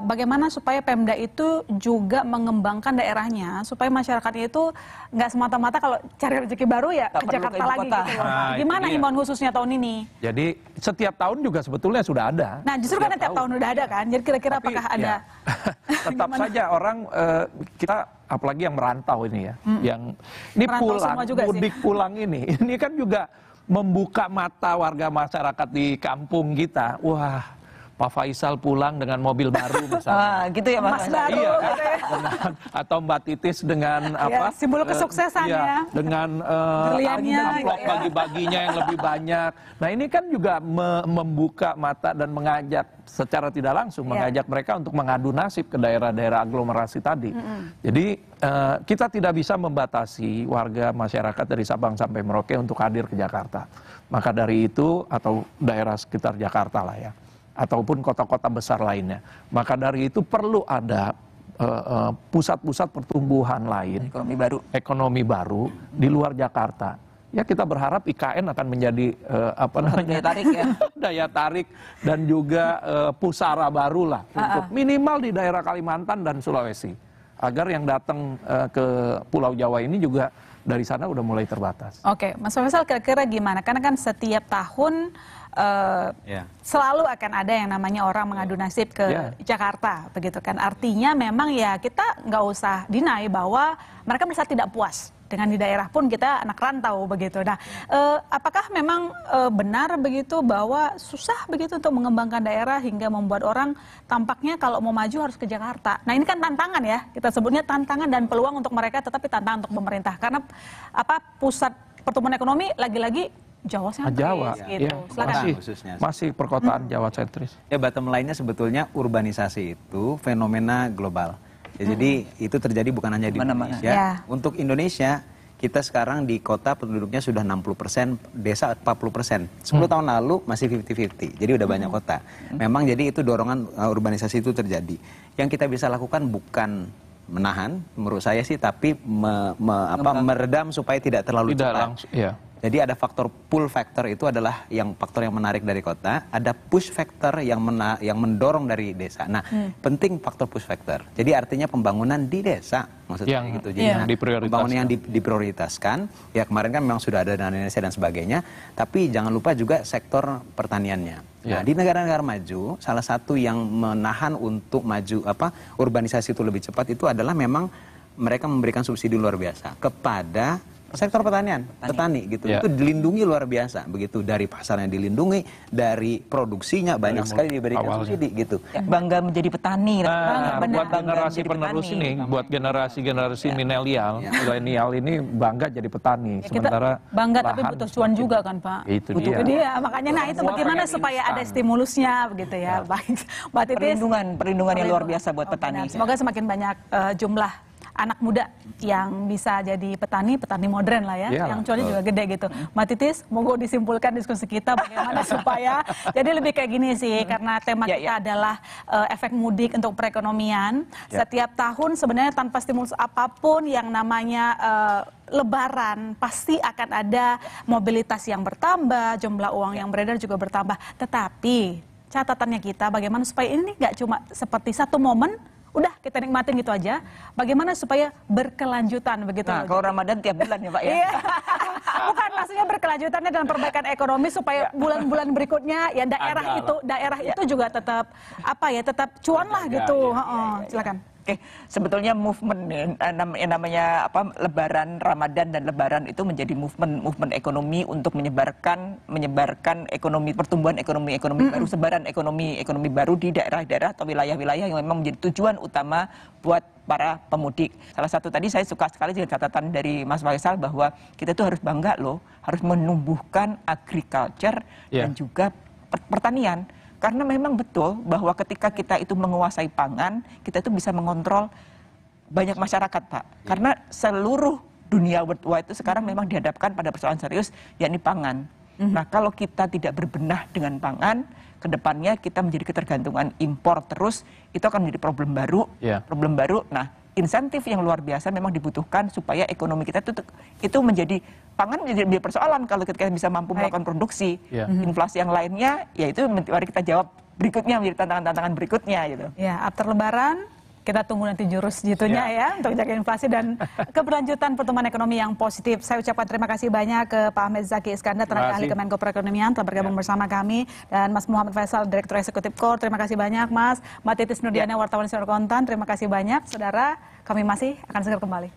Bagaimana supaya Pemda itu juga mengembangkan daerahnya supaya masyarakatnya itu nggak semata-mata kalau cari rezeki baru ya ke Jakarta lagi gitu. Gimana himbauan khususnya tahun ini? Jadi setiap tahun juga sebetulnya sudah ada. Nah, justru karena tiap tahun udah ada kan. Jadi kira-kira apakah ada? Tetap saja orang kita apalagi yang merantau ini ya, yang ini pulang mudik pulang ini kan juga membuka mata warga masyarakat di kampung kita. Wah, Pak Faisal pulang dengan mobil baru misalnya. Gitu ya Mas baru. Iya, kan? Atau Mbak Titis dengan simbol kesuksesannya. Dengan amplop bagi-baginya yang lebih banyak. Nah, ini kan juga membuka mata dan mengajak secara tidak langsung mengajak mereka untuk mengadu nasib ke daerah-daerah aglomerasi tadi. Jadi kita tidak bisa membatasi warga masyarakat dari Sabang sampai Merauke untuk hadir ke Jakarta. Maka dari itu atau daerah sekitar Jakarta lah ya, ataupun kota-kota besar lainnya. Maka dari itu perlu ada pusat-pusat pertumbuhan lain, ekonomi baru di luar Jakarta. Ya, kita berharap IKN akan menjadi daya tarik dan juga pusara baru lah untuk minimal di daerah Kalimantan dan Sulawesi, agar yang datang ke Pulau Jawa ini juga dari sana udah mulai terbatas. Mas Faisal, kira-kira gimana? Karena kan setiap tahun selalu akan ada yang namanya orang mengadu nasib ke Jakarta, begitu kan? Artinya memang ya kita nggak usah deny bahwa mereka merasa tidak puas dengan di daerah pun kita anak rantau begitu. Nah, apakah memang benar begitu bahwa susah begitu untuk mengembangkan daerah hingga membuat orang tampaknya kalau mau maju harus ke Jakarta? Nah, ini kan tantangan ya, kita sebutnya tantangan dan peluang untuk mereka, tetapi tantangan untuk pemerintah karena pusat pertumbuhan ekonomi lagi-lagi Jawa sentris. Jawa, gitu. Masih perkotaan Jawa sentris. Ya, bottom line-nya sebetulnya urbanisasi itu fenomena global. Ya, jadi itu terjadi bukan hanya di Indonesia. Untuk Indonesia, kita sekarang di kota penduduknya sudah 60%, desa 40%. 10 tahun lalu masih 50-50, jadi udah banyak kota. Memang jadi itu dorongan urbanisasi itu terjadi. Yang kita bisa lakukan bukan menahan, menurut saya sih, tapi meredam supaya tidak terlalu cepat. Jadi ada faktor pull factor, itu adalah faktor yang menarik dari kota. Ada push factor yang mendorong dari desa. Nah, penting faktor push factor. Jadi artinya pembangunan di desa, maksudnya gitu. Jadi pembangunan yang diprioritaskan. Ya, kemarin kan memang sudah ada dana Indonesia dan sebagainya. Tapi jangan lupa juga sektor pertaniannya. Nah, di negara-negara maju, salah satu yang menahan untuk maju urbanisasi itu lebih cepat itu adalah memang mereka memberikan subsidi luar biasa kepada sektor pertanian, petani gitu. Itu dilindungi luar biasa begitu, dari pasarnya dilindungi, dari produksinya banyak sekali diberikan subsidi gitu. Bangga menjadi petani. Buat generasi penerus ini, buat generasi milenial ini bangga jadi petani. Sementara bangga tapi butuh cuan juga kan Pak. Itu dia. Makanya nah itu bagaimana supaya ada stimulusnya begitu ya. Baik, Mbak Titis. Perlindungan yang luar biasa buat petani. Semoga semakin banyak jumlah anak muda yang bisa jadi petani modern lah ya, yang cuannya juga gede gitu. Mbak Titis, monggo disimpulkan diskusi kita bagaimana supaya jadi lebih kayak gini sih, karena tema kita adalah efek mudik untuk perekonomian. Setiap tahun sebenarnya tanpa stimulus apapun yang namanya Lebaran pasti akan ada mobilitas yang bertambah, jumlah uang yang beredar juga bertambah. Tetapi catatannya kita bagaimana supaya ini nggak cuma seperti satu momen, udah kita nikmatin gitu aja. Bagaimana supaya berkelanjutan begitu. Nah, kalau Ramadan tiap bulan ya Pak ya. Bukan maksudnya berkelanjutannya dalam perbaikan ekonomi supaya bulan-bulan berikutnya ya daerah itu juga tetap tetap cuan lah gitu. Silakan. Oke, sebetulnya movement yang namanya Lebaran, Ramadan dan Lebaran itu menjadi movement ekonomi untuk menyebarkan ekonomi, pertumbuhan ekonomi baru, sebaran ekonomi baru di daerah-daerah atau wilayah-wilayah yang memang menjadi tujuan utama buat para pemudik. Salah satu tadi saya suka sekali dengan catatan dari Mas Faisal bahwa kita tuh harus bangga loh, harus menumbuhkan agriculture dan juga pertanian. Karena memang betul bahwa ketika kita itu menguasai pangan, kita itu bisa mengontrol banyak masyarakat, Pak. Karena seluruh dunia worldwide itu sekarang memang dihadapkan pada persoalan serius, yakni pangan. Nah, kalau kita tidak berbenah dengan pangan, kedepannya kita menjadi ketergantungan impor terus, itu akan menjadi problem baru. Nah, insentif yang luar biasa memang dibutuhkan supaya ekonomi kita itu menjadi pangan menjadi persoalan kalau kita bisa mampu melakukan produksi. Inflasi yang lainnya yaitu mari kita jawab berikutnya, menjadi tantangan-tantangan berikutnya gitu. Ya, after Lebaran kita tunggu nanti jurus jitunya ya untuk jaga inflasi dan keberlanjutan pertumbuhan ekonomi yang positif. Saya ucapkan terima kasih banyak ke Pak Ahmed Zaki Iskandar, tenaga ahli Kemenko Perekonomian telah bergabung bersama kami, dan Mas Muhammad Faisal, Direktur Eksekutif KOR. Terima kasih banyak Mas. Mbak Titis Nurdiana, wartawan Senior Kontan. Terima kasih banyak. Saudara, kami masih akan segera kembali.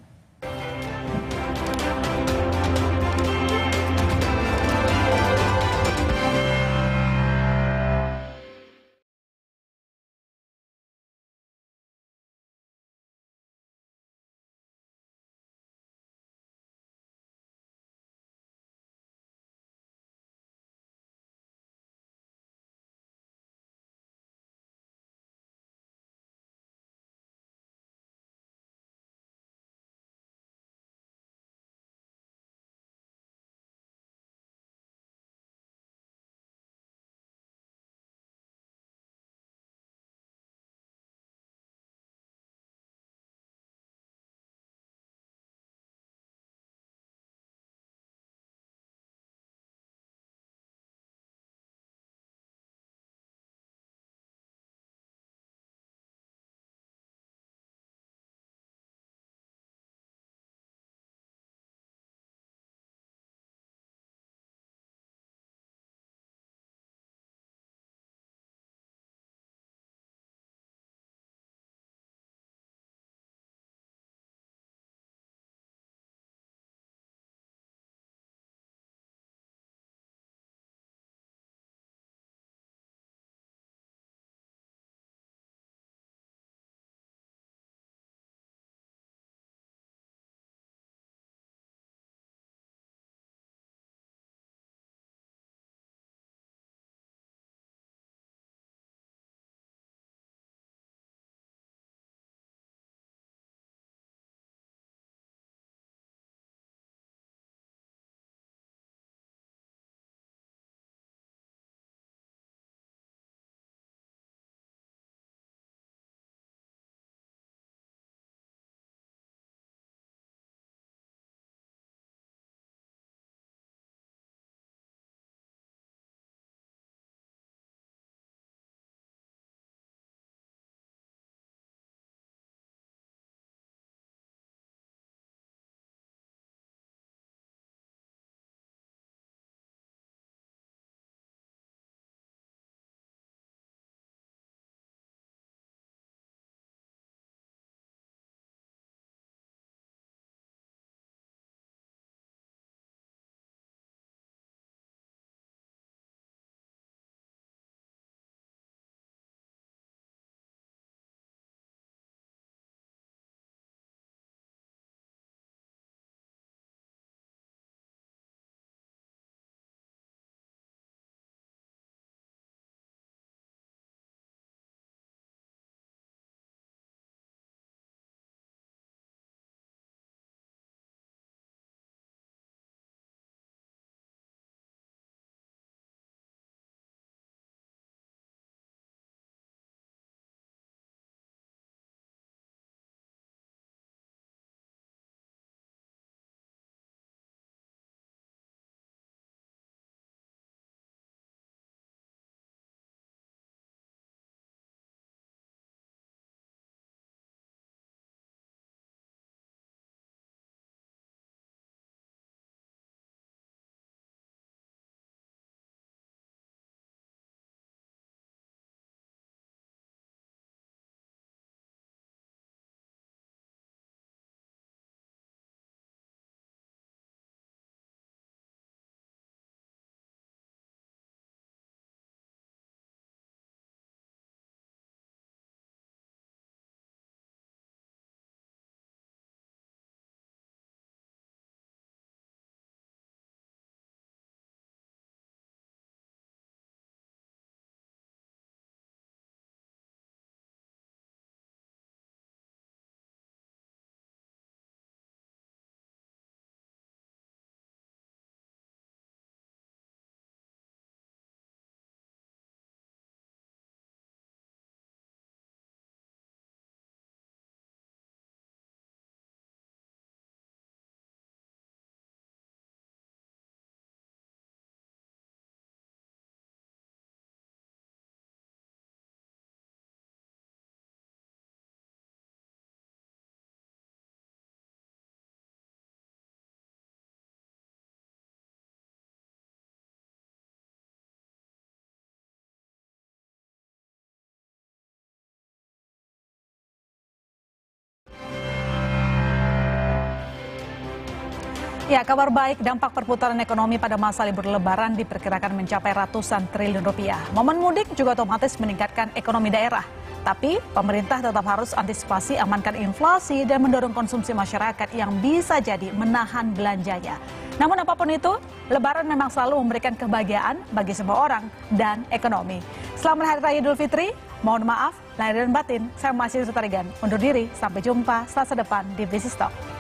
Ya, kabar baik, dampak perputaran ekonomi pada masa libur Lebaran diperkirakan mencapai ratusan triliun rupiah. Momen mudik juga otomatis meningkatkan ekonomi daerah. Tapi pemerintah tetap harus antisipasi amankan inflasi dan mendorong konsumsi masyarakat yang bisa jadi menahan belanjanya. Namun apapun itu, Lebaran memang selalu memberikan kebahagiaan bagi semua orang dan ekonomi. Selamat Hari Raya Idul Fitri, mohon maaf lahir dan batin. Saya masih Sutarigan, undur diri, sampai jumpa Selasa depan di Business Talk.